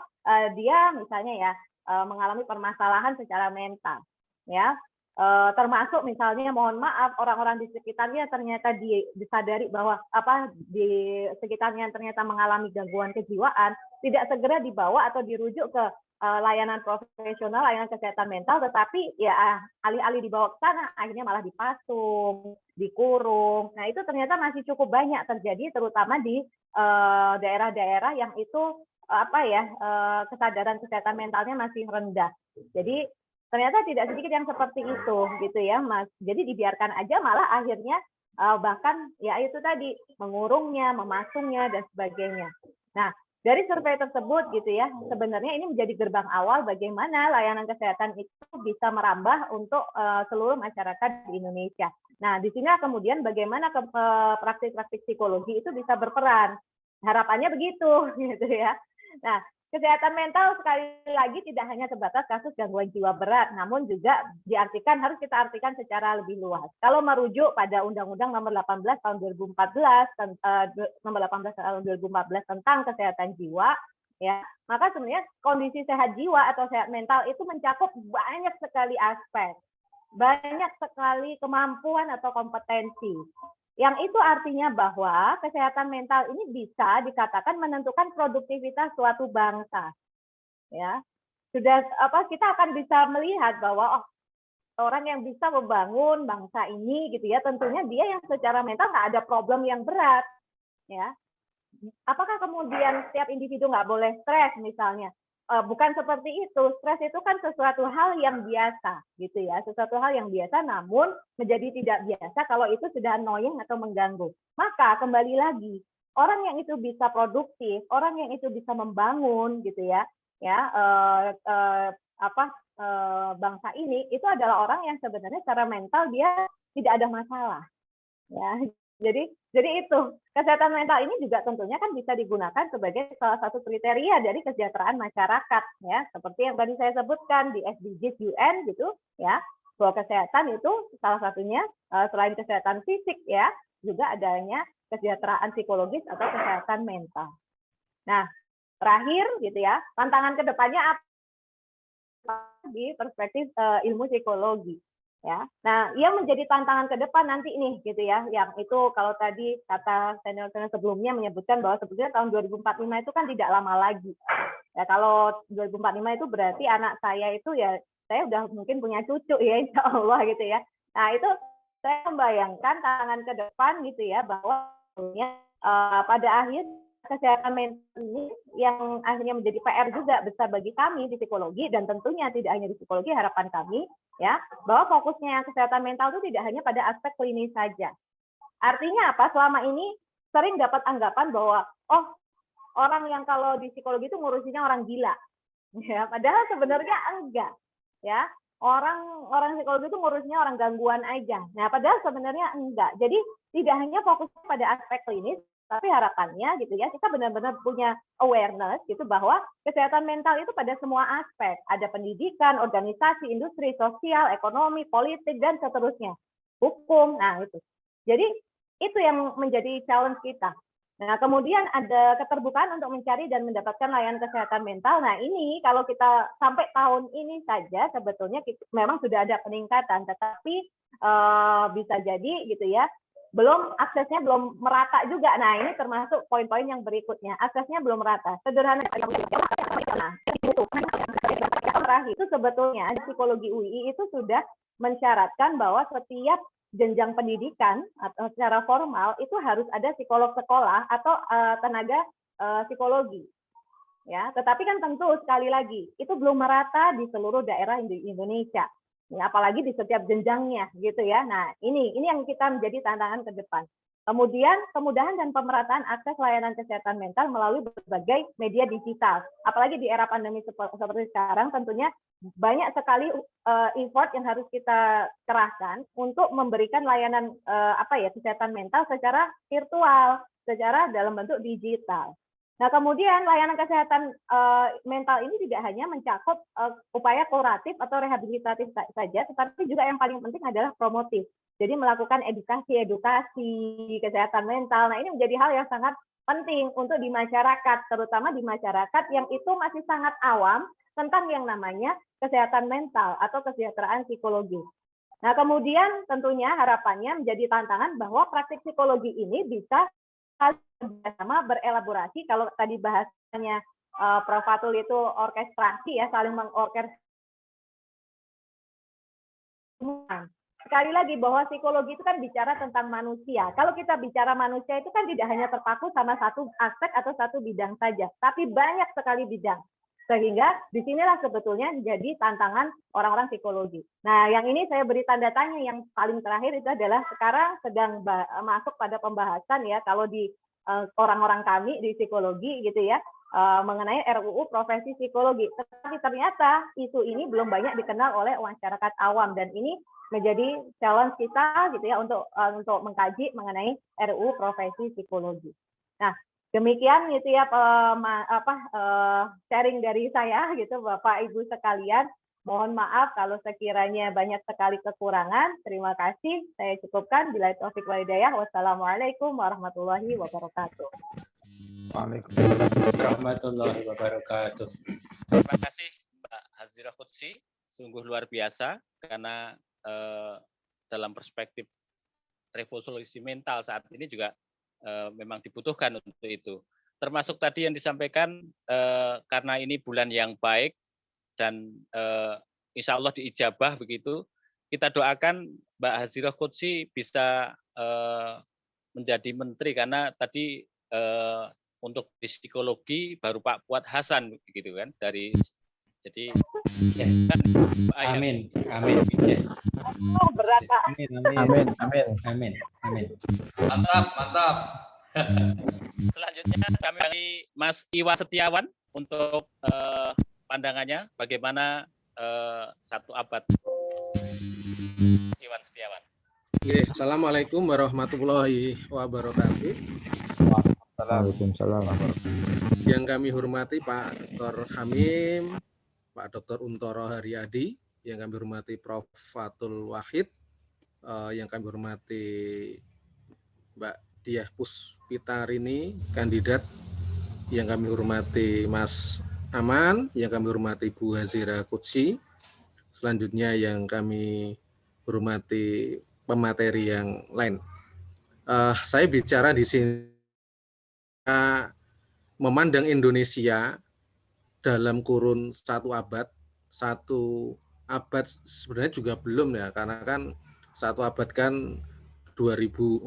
Speaker 6: dia misalnya ya mengalami permasalahan secara mental ya. Termasuk misalnya mohon maaf orang-orang di sekitarnya ternyata disadari bahwa di sekitarnya ternyata mengalami gangguan kejiwaan, tidak segera dibawa atau dirujuk ke layanan profesional, layanan kesehatan mental, tetapi ya alih-alih dibawa ke sana akhirnya malah dipasung, dikurung. Nah, itu ternyata masih cukup banyak terjadi terutama di daerah-daerah yang itu kesadaran kesehatan mentalnya masih rendah. Jadi ternyata tidak sedikit yang seperti itu gitu ya, Mas. Jadi dibiarkan aja malah akhirnya bahkan ya itu tadi mengurungnya, memasungnya dan sebagainya. Nah, dari survei tersebut gitu ya, sebenarnya ini menjadi gerbang awal bagaimana layanan kesehatan itu bisa merambah untuk seluruh masyarakat di Indonesia. Nah, di sini kemudian bagaimana praktik-praktik psikologi itu bisa berperan. Harapannya begitu gitu ya. Nah, kesehatan mental sekali lagi tidak hanya sebatas kasus gangguan jiwa berat, namun juga harus kita artikan secara lebih luas. Kalau merujuk pada Undang-Undang Nomor 18 Tahun 2014 tentang kesehatan jiwa, ya, maka sebenarnya kondisi sehat jiwa atau sehat mental itu mencakup banyak sekali aspek, banyak sekali kemampuan atau kompetensi. Yang itu artinya bahwa kesehatan mental ini bisa dikatakan menentukan produktivitas suatu bangsa. Ya, kita akan bisa melihat bahwa orang yang bisa membangun bangsa ini gitu ya, tentunya dia yang secara mental nggak ada problem yang berat. Ya, apakah kemudian setiap individu nggak boleh stres misalnya? Bukan seperti itu. Stres itu kan sesuatu hal yang biasa, gitu ya. Sesuatu hal yang biasa, namun menjadi tidak biasa kalau itu sudah annoying atau mengganggu. Maka kembali lagi, orang yang itu bisa produktif, orang yang itu bisa membangun, gitu ya, bangsa ini itu adalah orang yang sebenarnya secara mental dia tidak ada masalah. Ya, jadi itu kesehatan mental ini juga tentunya kan bisa digunakan sebagai salah satu kriteria dari kesejahteraan masyarakat, ya, seperti yang tadi saya sebutkan di SDGs UN gitu, ya, bahwa kesehatan itu salah satunya selain kesehatan fisik, ya, juga adanya kesejahteraan psikologis atau kesehatan mental. Nah, terakhir gitu ya, tantangan kedepannya apa di perspektif ilmu psikologi. Ya, nah, yang menjadi tantangan ke depan nanti nih, gitu ya, yang itu kalau tadi kata senior-senior sebelumnya menyebutkan bahwa sebetulnya tahun 2045 itu kan tidak lama lagi. Ya, kalau 2045 itu berarti anak saya itu ya, saya udah mungkin punya cucu ya, insya Allah gitu ya. Nah, itu saya membayangkan tantangan ke depan gitu ya, bahwa pada akhir kesehatan mental ini yang akhirnya menjadi PR juga besar bagi kami di psikologi, dan tentunya tidak hanya di psikologi, harapan kami ya bahwa fokusnya kesehatan mental itu tidak hanya pada aspek klinis saja. Artinya apa? Selama ini sering dapat anggapan bahwa orang yang kalau di psikologi itu ngurusinya orang gila, ya, padahal sebenarnya enggak, ya. Orang psikologi itu ngurusinya orang gangguan aja. Nah, padahal sebenarnya enggak. Jadi tidak hanya fokus pada aspek klinis, tapi harapannya gitu ya, kita benar-benar punya awareness gitu bahwa kesehatan mental itu pada semua aspek. Ada pendidikan, organisasi, industri, sosial, ekonomi, politik, dan seterusnya. Hukum, nah itu. Jadi itu yang menjadi challenge kita. Nah, kemudian ada keterbukaan untuk mencari dan mendapatkan layanan kesehatan mental. Nah, ini kalau kita sampai tahun ini saja sebetulnya memang sudah ada peningkatan, tetapi bisa jadi gitu ya, aksesnya belum merata juga. Nah, ini termasuk poin-poin yang berikutnya. Aksesnya belum merata. Sederhana itu sebetulnya psikologi UI itu sudah mensyaratkan bahwa setiap jenjang pendidikan atau secara formal itu harus ada psikolog sekolah atau tenaga psikologi. Ya, tetapi kan tentu sekali lagi itu belum merata di seluruh daerah di Indonesia. Ya, apalagi di setiap jenjangnya gitu ya. Nah, ini yang kita menjadi tantangan ke depan. Kemudian kemudahan dan pemerataan akses layanan kesehatan mental melalui berbagai media digital. Apalagi di era pandemi seperti sekarang, tentunya banyak sekali effort yang harus kita kerahkan untuk memberikan layanan kesehatan mental secara virtual, secara dalam bentuk digital. Nah, kemudian layanan kesehatan mental ini tidak hanya mencakup upaya kuratif atau rehabilitatif saja, tetapi juga yang paling penting adalah promotif. Jadi melakukan edukasi kesehatan mental. Nah, ini menjadi hal yang sangat penting untuk di masyarakat, terutama di masyarakat yang itu masih sangat awam tentang yang namanya kesehatan mental atau kesejahteraan psikologi. Nah, kemudian tentunya harapannya menjadi tantangan bahwa praktik psikologi ini bisa bersama berelaborasi. Kalau tadi bahasanya Prof. Fatul itu orkestrasi ya, saling mengorkestrasi. Sekali lagi bahwa psikologi itu kan bicara tentang manusia. Kalau kita bicara manusia itu kan tidak hanya terpaku sama satu aspek atau satu bidang saja, tapi banyak sekali bidang. Sehingga disinilah sebetulnya menjadi tantangan orang-orang psikologi. Nah, yang ini saya beri tanda tanya yang paling terakhir itu adalah sekarang sedang masuk pada pembahasan ya, kalau di orang-orang kami di psikologi gitu ya, mengenai RUU profesi psikologi. Tetapi ternyata isu ini belum banyak dikenal oleh masyarakat awam, dan ini menjadi challenge kita gitu ya untuk mengkaji mengenai RUU profesi psikologi. Nah, Demikian gitu ya sharing dari saya gitu Bapak Ibu sekalian. Mohon maaf kalau sekiranya banyak sekali kekurangan. Terima kasih. Saya cukupkan. Billahi taufik wal hidayah. Wassalamualaikum warahmatullahi wabarakatuh.
Speaker 3: Waalaikumsalam warahmatullahi wabarakatuh.
Speaker 2: Terima kasih Mbak Hazira Qudsi, sungguh luar biasa karena dalam perspektif revolusi mental saat ini juga memang dibutuhkan untuk itu. Termasuk tadi yang disampaikan karena ini bulan yang baik dan insya Allah diijabah begitu, kita doakan Mbak Hazira Qudsi bisa menjadi menteri karena tadi untuk di psikologi baru Pak Fuad Hasan begitu kan dari jadi
Speaker 3: ya.
Speaker 2: kan,
Speaker 3: Amin, amin. Ya.
Speaker 6: Berat Pak.
Speaker 5: Amin, amin.
Speaker 3: Amin, amin.
Speaker 7: Mantap, mantap.
Speaker 2: Selanjutnya kami dari Mas Iwan Setiawan untuk pandangannya bagaimana satu abad. Iwan Setiawan.
Speaker 8: Assalamualaikum warahmatullahi wabarakatuh.
Speaker 5: Waalaikumsalam.
Speaker 8: Yang kami hormati Pak Dr. Hamim, Pak Dr. Untoro Haryadi, yang kami hormati Prof. Fatul Wahid, yang kami hormati Mbak Diah Puspitarini, kandidat, yang kami hormati Mas Aman, yang kami hormati Bu Hazira Qudsi, selanjutnya yang kami hormati pemateri yang lain. Saya bicara di sini memandang Indonesia dalam kurun satu abad sebenarnya juga belum ya, karena kan satu abad kan 2045.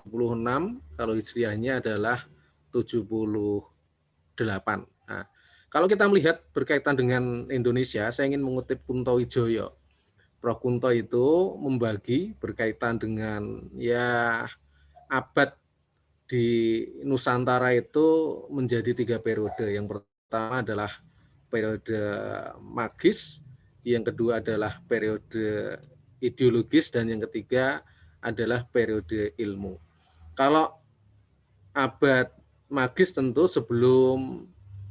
Speaker 8: 46 kalau hijriahnya adalah 78. Nah, kalau kita melihat berkaitan dengan Indonesia, saya ingin mengutip Kunto Wijoyo. Prof. Kunto itu membagi berkaitan dengan ya abad di Nusantara itu menjadi 3 periode. Yang pertama adalah periode magis, yang kedua adalah periode ideologis, dan yang ketiga adalah periode ilmu. Kalau abad magis tentu sebelum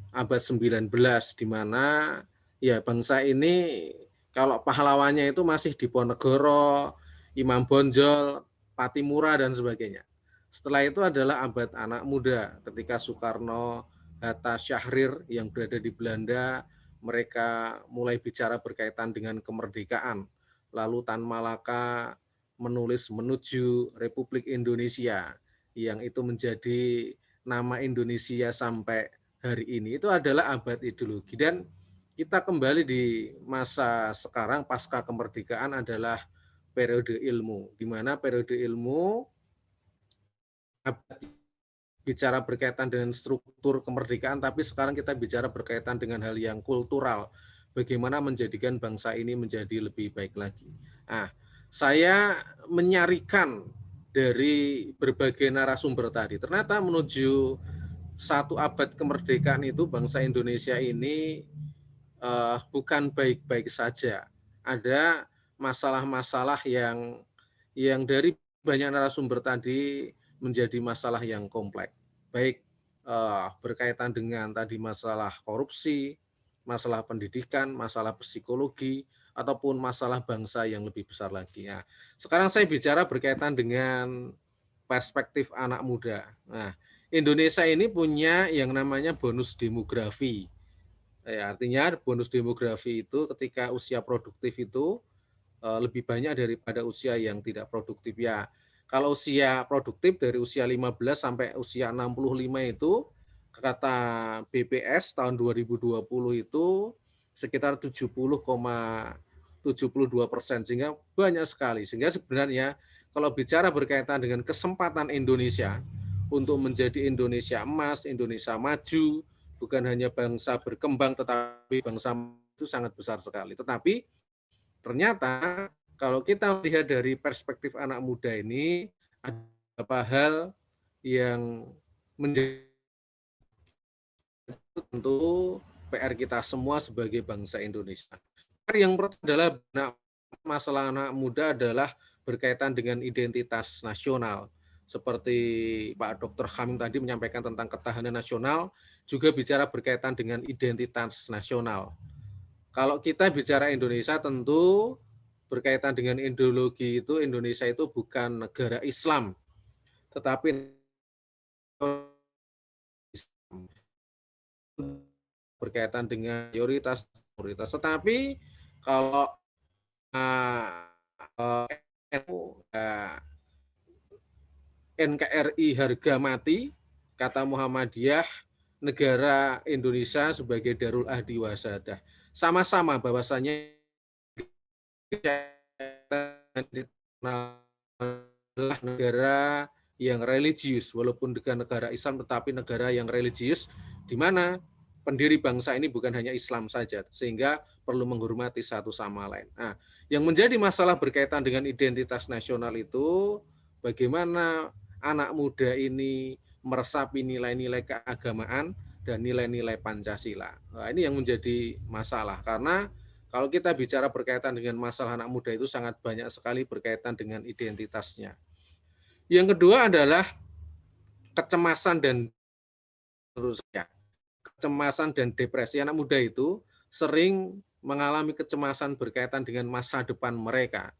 Speaker 8: abad 19, di mana ya bangsa ini kalau pahlawannya itu masih Diponegoro, Imam Bonjol, Patimura, dan sebagainya. Setelah itu adalah abad anak muda, ketika Soekarno, Hatta, Syahrir yang berada di Belanda, mereka mulai bicara berkaitan dengan kemerdekaan. Lalu Tan Malaka menulis Menuju Republik Indonesia, yang itu menjadi nama Indonesia sampai hari ini. Itu adalah abad ideologi. Dan kita kembali di masa sekarang pasca kemerdekaan adalah periode ilmu, di mana periode ilmu bicara berkaitan dengan struktur kemerdekaan, tapi sekarang kita bicara berkaitan dengan hal yang kultural, bagaimana menjadikan bangsa ini menjadi lebih baik lagi. Nah, saya menyarikan dari berbagai narasumber tadi, ternyata menuju satu abad kemerdekaan itu bangsa Indonesia ini bukan baik-baik saja. Ada masalah-masalah yang dari banyak narasumber tadi menjadi masalah yang kompleks. Baik berkaitan dengan tadi masalah korupsi, masalah pendidikan, masalah psikologi, ataupun masalah bangsa yang lebih besar lagi. Nah, sekarang saya bicara berkaitan dengan perspektif anak muda. Nah, Indonesia ini punya yang namanya bonus demografi. Ya, artinya bonus demografi itu ketika usia produktif itu lebih banyak daripada usia yang tidak produktif. Ya, kalau usia produktif dari usia 15 sampai usia 65 itu, kata BPS tahun 2020 itu sekitar 70,72%, sehingga banyak sekali. Sehingga sebenarnya kalau bicara berkaitan dengan kesempatan Indonesia untuk menjadi Indonesia emas, Indonesia maju, bukan hanya bangsa berkembang, tetapi bangsa itu sangat besar sekali. Tetapi ternyata kalau kita melihat dari perspektif anak muda ini, ada beberapa hal yang menjadi tentu PR kita semua sebagai bangsa Indonesia. Yang pertama adalah masalah anak muda adalah berkaitan dengan identitas nasional. Seperti Pak Dr. Hamim tadi menyampaikan tentang ketahanan nasional, juga bicara berkaitan dengan identitas nasional. Kalau kita bicara Indonesia tentu berkaitan dengan ideologi itu, Indonesia itu bukan negara Islam, tetapi berkaitan dengan mayoritas. Tetapi kalau NKRI harga mati, kata Muhammadiyah, negara Indonesia sebagai Darul Ahdi Wasadah. Sama-sama bahwasanya negara yang religius, walaupun dengan negara Islam tetapi negara yang religius, di mana pendiri bangsa ini bukan hanya Islam saja, sehingga perlu menghormati satu sama lain. Nah, yang menjadi masalah berkaitan dengan identitas nasional itu, bagaimana anak muda ini meresapi nilai-nilai keagamaan dan nilai-nilai Pancasila. Nah, ini yang menjadi masalah, karena kalau kita bicara berkaitan dengan masalah anak muda itu sangat banyak sekali berkaitan dengan identitasnya. Yang kedua adalah kecemasan dan kecemasan dan depresi. Anak muda itu sering mengalami kecemasan berkaitan dengan masa depan mereka.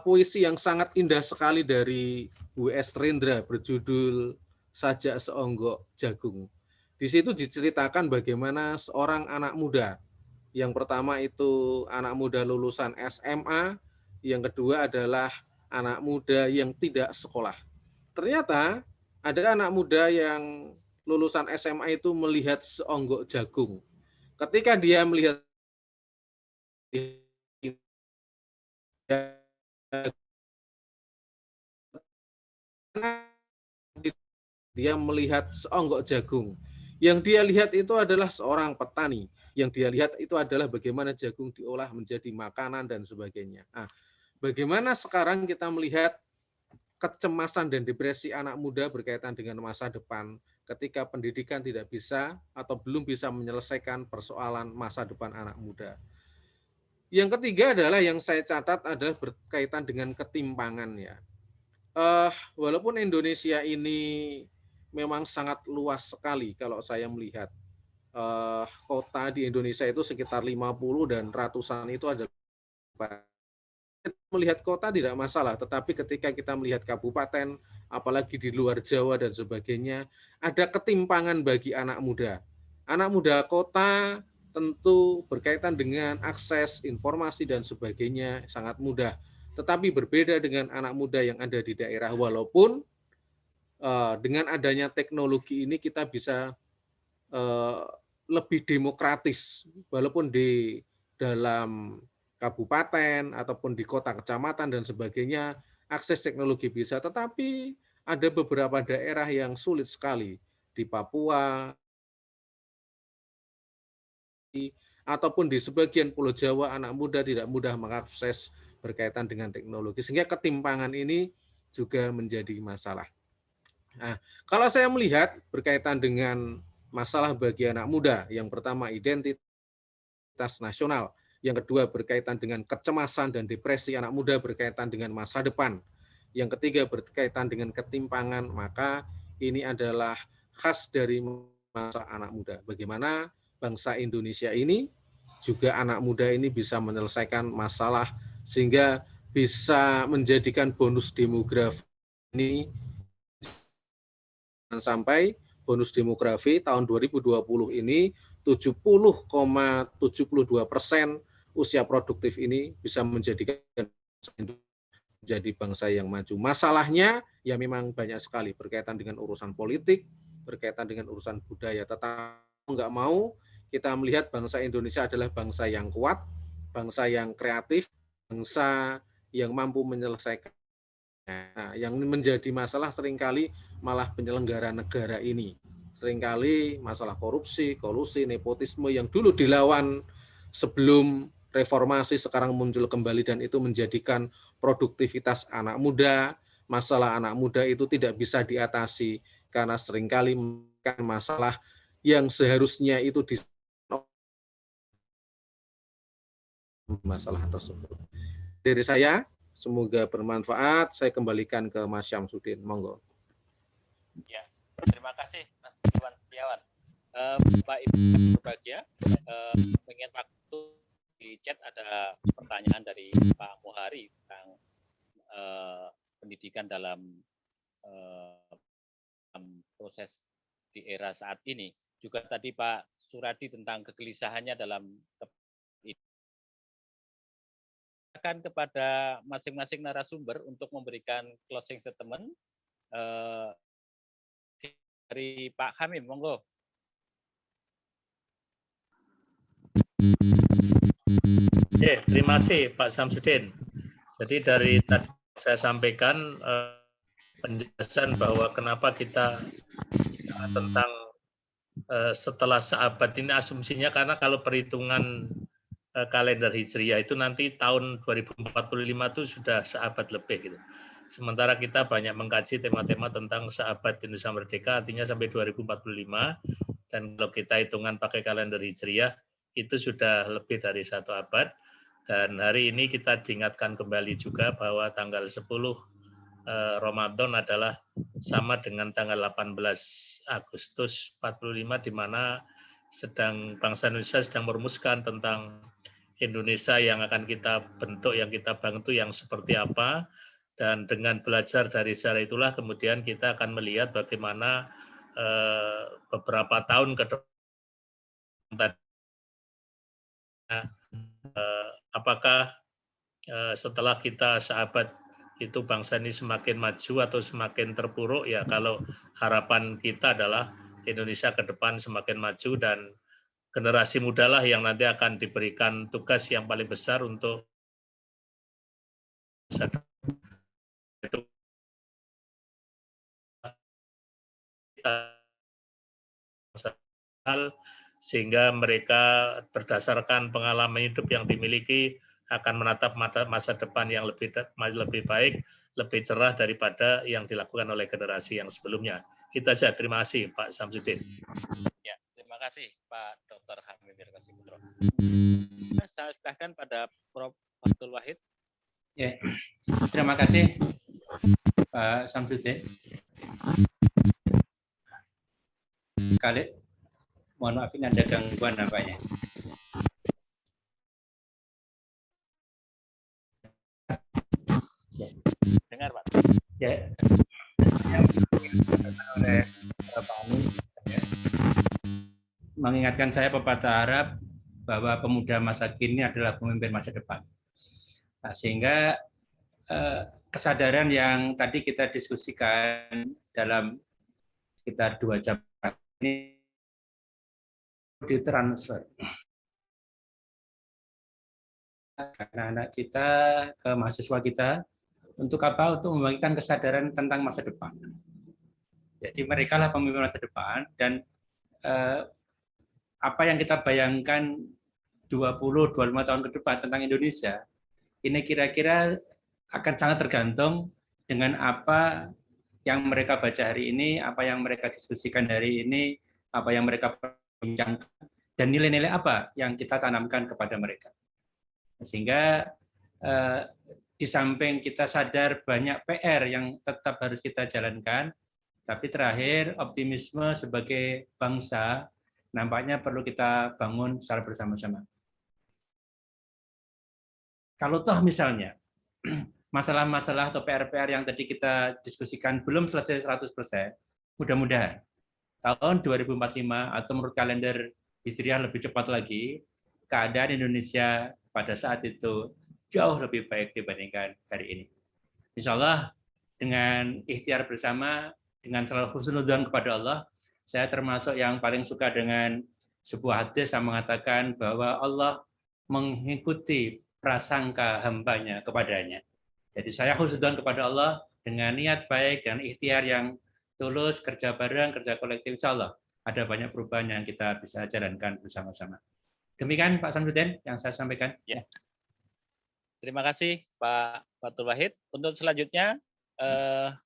Speaker 8: Puisi yang sangat indah sekali dari Bu S. Rendra berjudul Sajak Seonggok Jagung. Di situ diceritakan bagaimana seorang anak muda. Yang pertama itu anak muda lulusan SMA, yang kedua adalah anak muda yang tidak sekolah. Ternyata ada anak muda yang lulusan SMA itu melihat seonggok jagung. Ketika dia melihat seonggok jagung. Yang dia lihat itu adalah seorang petani. Yang dia lihat itu adalah bagaimana jagung diolah menjadi makanan dan sebagainya. Nah, bagaimana sekarang kita melihat kecemasan dan depresi anak muda berkaitan dengan masa depan ketika pendidikan tidak bisa atau belum bisa menyelesaikan persoalan masa depan anak muda. Yang ketiga adalah yang saya catat adalah berkaitan dengan ketimpangan ya. Walaupun Indonesia ini memang sangat luas sekali kalau saya melihat kota di Indonesia itu sekitar 50 dan ratusan itu adalah melihat kota tidak masalah, tetapi ketika kita melihat kabupaten, apalagi di luar Jawa dan sebagainya, ada ketimpangan bagi anak muda. Anak muda kota tentu berkaitan dengan akses informasi dan sebagainya sangat mudah, tetapi berbeda dengan anak muda yang ada di daerah, walaupun dengan adanya teknologi ini kita bisa lebih demokratis, walaupun di dalam kabupaten ataupun di kota kecamatan dan sebagainya akses teknologi bisa, tetapi ada beberapa daerah yang sulit sekali di Papua ataupun di sebagian Pulau Jawa anak muda tidak mudah mengakses berkaitan dengan teknologi, sehingga ketimpangan ini juga menjadi masalah. Nah, kalau saya melihat berkaitan dengan masalah bagi anak muda, yang pertama identitas nasional, yang kedua berkaitan dengan kecemasan dan depresi anak muda berkaitan dengan masa depan, yang ketiga berkaitan dengan ketimpangan, maka ini adalah khas dari masa anak muda. Bagaimana bangsa Indonesia ini, juga anak muda ini bisa menyelesaikan masalah sehingga bisa menjadikan bonus demografi ini sampai bonus demografi tahun 2020 ini 70,72% usia produktif ini bisa menjadikan menjadi bangsa yang maju. Masalahnya ya memang banyak sekali berkaitan dengan urusan politik, berkaitan dengan urusan budaya. Tetapi nggak mau kita melihat bangsa Indonesia adalah bangsa yang kuat, bangsa yang kreatif, bangsa yang mampu menyelesaikan. Nah, yang menjadi masalah seringkali malah penyelenggara negara ini. Seringkali masalah korupsi, kolusi, nepotisme yang dulu dilawan sebelum reformasi sekarang muncul kembali dan itu menjadikan produktivitas anak muda. Masalah anak muda itu tidak bisa diatasi karena seringkali masalah yang seharusnya itu masalah tersebut. Dari saya, semoga bermanfaat. Saya kembalikan ke Mas Syamsuddin. Monggo.
Speaker 2: Ya, terima kasih Mas Iwan Setiawan. Bapak Ibu berbahagia, mengingat waktu di chat ada pertanyaan dari Pak Muhari tentang pendidikan dalam proses di era saat ini. Juga tadi Pak Suradi tentang kegelisahannya dalam akan kepada masing-masing narasumber untuk memberikan closing statement dari Pak Hamim, monggo.
Speaker 4: Terima kasih Pak Syamsuddin. Jadi dari tadi saya sampaikan penjelasan bahwa kenapa kita tentang setelah seabad ini asumsinya, karena kalau perhitungan kalender Hijriah itu nanti tahun 2045 itu sudah seabad lebih gitu. Sementara kita banyak mengkaji tema-tema tentang seabad Indonesia Merdeka, artinya sampai 2045, dan kalau kita hitungan pakai kalender Hijriah itu sudah lebih dari 1 abad. Dan hari ini kita diingatkan kembali juga bahwa tanggal 10 Ramadan adalah sama dengan tanggal 18 Agustus 45, di mana bangsa Indonesia sedang merumuskan tentang Indonesia yang akan kita bentuk, yang kita bangun itu yang seperti apa. Dan dengan belajar dari sejarah itulah kemudian kita akan melihat bagaimana beberapa tahun ke depan apakah setelah kita seabad itu bangsa ini semakin maju atau semakin terpuruk. Ya, kalau harapan kita adalah Indonesia ke depan semakin maju dan generasi muda lah yang nanti akan diberikan tugas yang paling besar untuk itu sehingga mereka berdasarkan pengalaman hidup yang dimiliki akan menatap masa depan yang lebih baik, lebih cerah daripada yang dilakukan oleh generasi yang sebelumnya. Itu saja. Terima kasih Pak Syamsuddin.
Speaker 2: Ya, terima kasih Pak Dr. Hamim Mirkasi Putro. Saya serahkan pada Prof. Abdul Wahid.
Speaker 3: Ya, terima kasih Pak Syamsuddin. Mohon maaf, ini ada gangguan nampaknya.
Speaker 2: Dengar Pak.
Speaker 3: Ya, yang oleh Pak Amin mengingatkan saya pepatah Arab bahwa pemuda masa kini adalah pemimpin masa depan. Nah, sehingga kesadaran yang tadi kita diskusikan dalam sekitar 2 jam ini ditransfer anak-anak kita, ke mahasiswa kita, untuk apa? Untuk membagikan kesadaran tentang masa depan. Jadi mereka lah pemimpin masa depan, dan apa yang kita bayangkan 20-25 tahun ke depan tentang Indonesia, ini kira-kira akan sangat tergantung dengan apa yang mereka baca hari ini, apa yang mereka diskusikan hari ini, apa yang mereka bincangkan, dan nilai-nilai apa yang kita tanamkan kepada mereka. Sehingga di samping kita sadar banyak PR yang tetap harus kita jalankan, tapi terakhir optimisme sebagai bangsa nampaknya perlu kita bangun secara bersama-sama. Kalau toh misalnya masalah-masalah atau PR-PR yang tadi kita diskusikan belum selesai 100%, mudah-mudahan tahun 2045 atau menurut kalender Hijriah lebih cepat lagi, keadaan Indonesia pada saat itu jauh lebih baik dibandingkan hari ini. Insya Allah dengan ikhtiar bersama, dengan selalu husnudzon kepada Allah, saya termasuk yang paling suka dengan sebuah hadis yang mengatakan bahwa Allah mengikuti prasangka hambanya kepadanya. Jadi saya husnudzon kepada Allah dengan niat baik dan ikhtiar yang tulus, kerja bareng, kerja kolektif, insya Allah ada banyak perubahan yang kita bisa jalankan bersama-sama. Demikian Pak Syamsuddin yang saya sampaikan.
Speaker 2: Ya. Terima kasih Pak Abdul Wahid. Untuk selanjutnya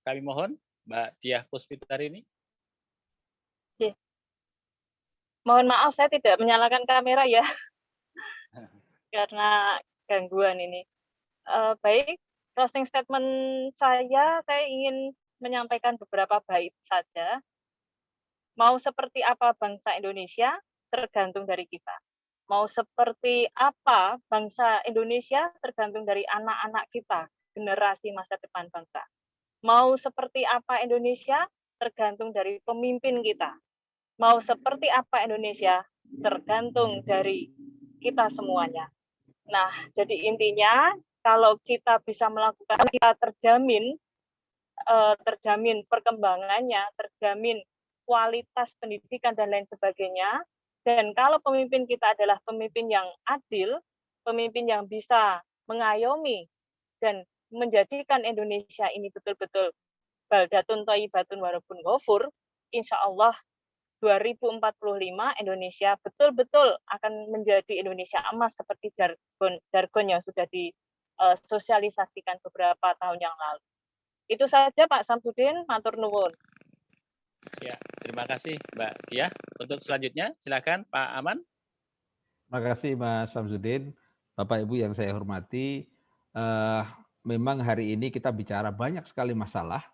Speaker 2: kami mohon Mbak Diah Puspitarini.
Speaker 1: Oke. Mohon maaf saya tidak menyalakan kamera ya. Karena gangguan ini. Baik, closing statement saya ingin menyampaikan beberapa bait saja. Mau seperti apa bangsa Indonesia tergantung dari kita. Mau seperti apa bangsa Indonesia tergantung dari anak-anak kita, generasi masa depan bangsa. Mau seperti apa Indonesia tergantung dari pemimpin kita. Mau seperti apa Indonesia tergantung dari kita semuanya. Nah, jadi intinya kalau kita bisa melakukan, kita terjamin perkembangannya, terjamin kualitas pendidikan dan lain sebagainya. Dan kalau pemimpin kita adalah pemimpin yang adil, pemimpin yang bisa mengayomi dan menjadikan Indonesia ini betul-betul baldatun thayyibatun warabun ghafur, insya Allah 2045 Indonesia betul-betul akan menjadi Indonesia emas seperti jargon yang sudah disosialisasikan beberapa tahun yang lalu. Itu saja Pak Samsudin, matur nuwun.
Speaker 2: Ya, terima kasih Mbak Diah. Untuk selanjutnya, silakan Pak Aman.
Speaker 5: Terima kasih Mas Samsudin, Bapak Ibu yang saya hormati. Memang hari ini kita bicara banyak sekali masalah,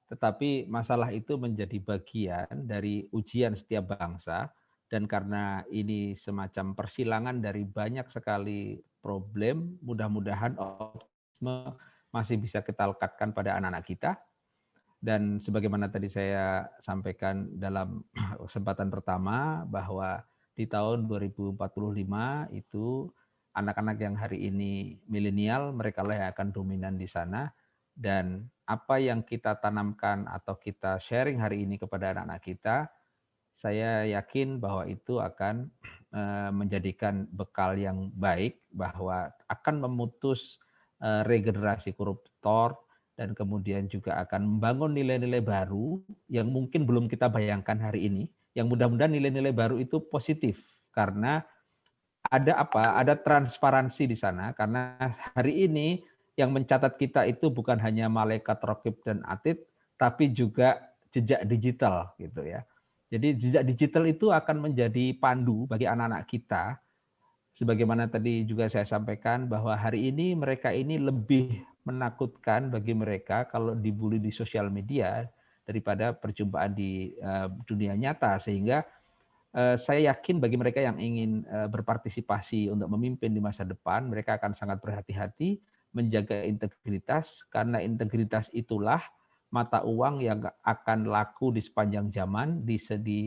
Speaker 5: tetapi masalah itu menjadi bagian dari ujian setiap bangsa, dan karena ini semacam persilangan dari banyak sekali problem, mudah-mudahan optimisme masih bisa kita lekatkan pada anak-anak kita. Dan sebagaimana tadi saya sampaikan dalam kesempatan pertama, bahwa di tahun 2045 itu anak-anak yang hari ini milenial, mereka lah yang akan dominan di sana. Dan apa yang kita tanamkan atau kita sharing hari ini kepada anak-anak kita, saya yakin bahwa itu akan menjadikan bekal yang baik, bahwa akan memutus regenerasi koruptor, dan kemudian juga akan membangun nilai-nilai baru yang mungkin belum kita bayangkan hari ini, yang mudah-mudahan nilai-nilai baru itu positif, karena ada apa? Ada transparansi di sana, karena hari ini yang mencatat kita itu bukan hanya malaikat raqib dan atid, tapi juga jejak digital gitu ya. Jadi jejak digital itu akan menjadi pandu bagi anak-anak kita. Sebagaimana tadi juga saya sampaikan bahwa hari ini mereka ini lebih menakutkan bagi mereka kalau dibully di sosial media daripada perjumpaan di dunia nyata, sehingga saya yakin bagi mereka yang ingin berpartisipasi untuk memimpin di masa depan, mereka akan sangat berhati-hati menjaga integritas, karena integritas itulah mata uang yang akan laku di sepanjang zaman,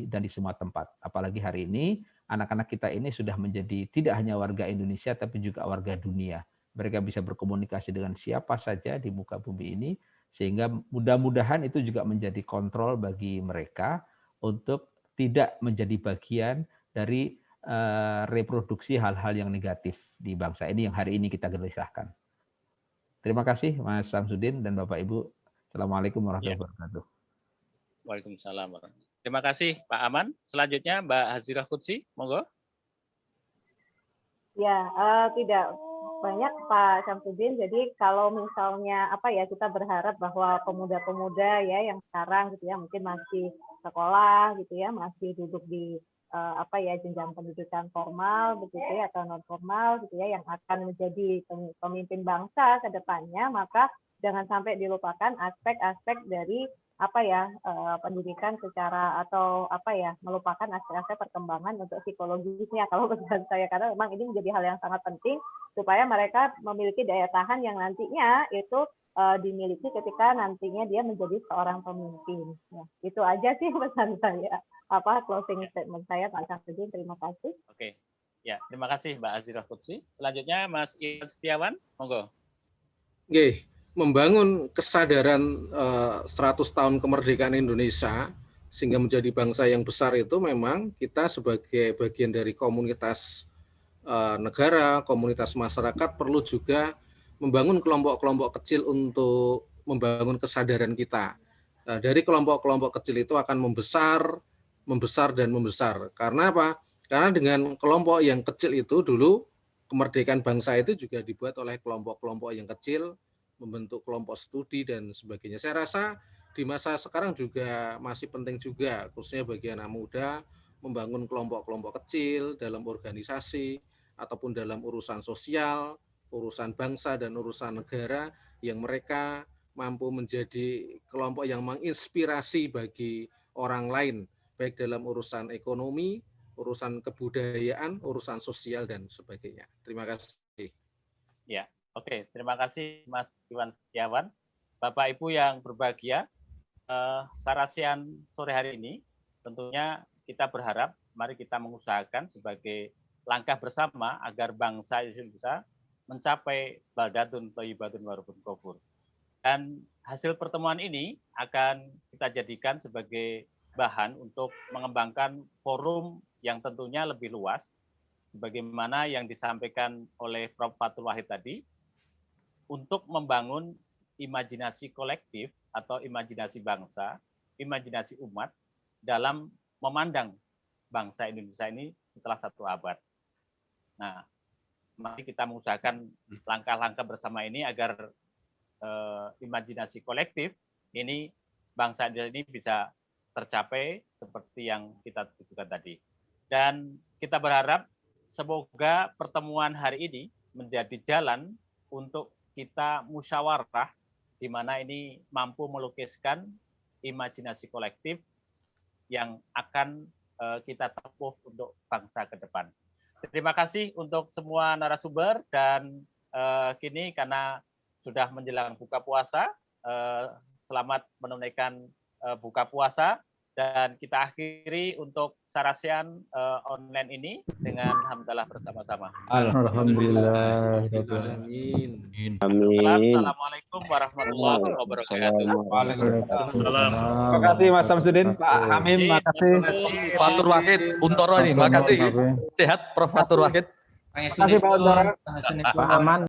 Speaker 5: dan di semua tempat. Apalagi hari ini anak-anak kita ini sudah menjadi tidak hanya warga Indonesia tapi juga warga dunia. Mereka bisa berkomunikasi dengan siapa saja di muka bumi ini, sehingga mudah-mudahan itu juga menjadi kontrol bagi mereka untuk tidak menjadi bagian dari reproduksi hal-hal yang negatif di bangsa ini yang hari ini kita gelisahkan. Terima kasih Mas Samsudin dan Bapak Ibu. Assalamualaikum warahmatullahi wabarakatuh.
Speaker 2: Waalaikumsalam. Terima kasih Pak Aman. Selanjutnya Mbak Hazirah Qudsi, monggo.
Speaker 6: Ya, tidak banyak Pak Syamsuddin. Jadi kalau misalnya kita berharap bahwa pemuda-pemuda ya yang sekarang gitu ya mungkin masih sekolah gitu ya, masih duduk di jenjang pendidikan formal begitu ya atau non formal gitu ya, yang akan menjadi pemimpin bangsa ke depannya, maka jangan sampai dilupakan aspek-aspek dari pendidikan secara melupakan aspek-aspek perkembangan untuk psikologisnya kalau menurut saya, karena memang ini menjadi hal yang sangat penting supaya mereka memiliki daya tahan yang nantinya itu dimiliki ketika nantinya dia menjadi seorang pemimpin. Ya, itu aja sih pesan saya. Closing statement saya Pak Syamsuddin. Terima kasih.
Speaker 2: Oke. Ya, terima kasih Mbak Hazirah Qudsi. Selanjutnya Mas Iwan Setiawan, monggo.
Speaker 8: Oke. Membangun kesadaran 100 tahun kemerdekaan Indonesia sehingga menjadi bangsa yang besar itu memang kita sebagai bagian dari komunitas negara, komunitas masyarakat perlu juga membangun kelompok-kelompok kecil untuk membangun kesadaran kita. Dari kelompok-kelompok kecil itu akan membesar dan membesar. Karena apa? Karena dengan kelompok yang kecil itu dulu kemerdekaan bangsa itu juga dibuat oleh kelompok-kelompok yang kecil, membentuk kelompok studi dan sebagainya. Saya rasa di masa sekarang juga masih penting juga, khususnya bagi anak muda, membangun kelompok-kelompok kecil dalam organisasi ataupun dalam urusan sosial, urusan bangsa dan urusan negara yang mereka mampu menjadi kelompok yang menginspirasi bagi orang lain, baik dalam urusan ekonomi, urusan kebudayaan, urusan sosial, dan sebagainya. Terima kasih.
Speaker 2: Ya, oke. Terima kasih Mas Iwan Setiawan. Bapak Ibu yang berbahagia, Sarasian sore hari ini tentunya kita berharap mari kita mengusahakan sebagai langkah bersama agar bangsa Indonesia mencapai baldatun thayyibatun warabun ghafur. Dan hasil pertemuan ini akan kita jadikan sebagai bahan untuk mengembangkan forum yang tentunya lebih luas, sebagaimana yang disampaikan oleh Prof. Fathul Wahid tadi, untuk membangun imajinasi kolektif atau imajinasi bangsa, imajinasi umat dalam memandang bangsa Indonesia ini setelah 1 abad. Nah, mari kita mengusahakan langkah-langkah bersama ini agar imajinasi kolektif ini bangsa Indonesia ini bisa tercapai seperti yang kita tujukan tadi. Dan kita berharap semoga pertemuan hari ini menjadi jalan untuk kita musyawarah di mana ini mampu melukiskan imajinasi kolektif yang akan kita tempuh untuk bangsa ke depan. Terima kasih untuk semua narasumber dan kini karena sudah menjelang buka puasa, selamat menunaikan buka puasa dan kita akhiri untuk Sarasian online ini dengan hamdalah bersama-sama.
Speaker 5: Alhamdulillah.
Speaker 8: Amin.
Speaker 2: Assalamualaikum warahmatullahi wabarakatuh.
Speaker 4: Waalaikumsalam.
Speaker 5: Terima kasih Mas Samsudin, Pak Hamim, terima kasih.
Speaker 7: Fathul Wahid Untoro ini, makasih. Sehat Prof. Fathul Wahid.
Speaker 5: Terima kasih Pak Untoro. Pak Aman.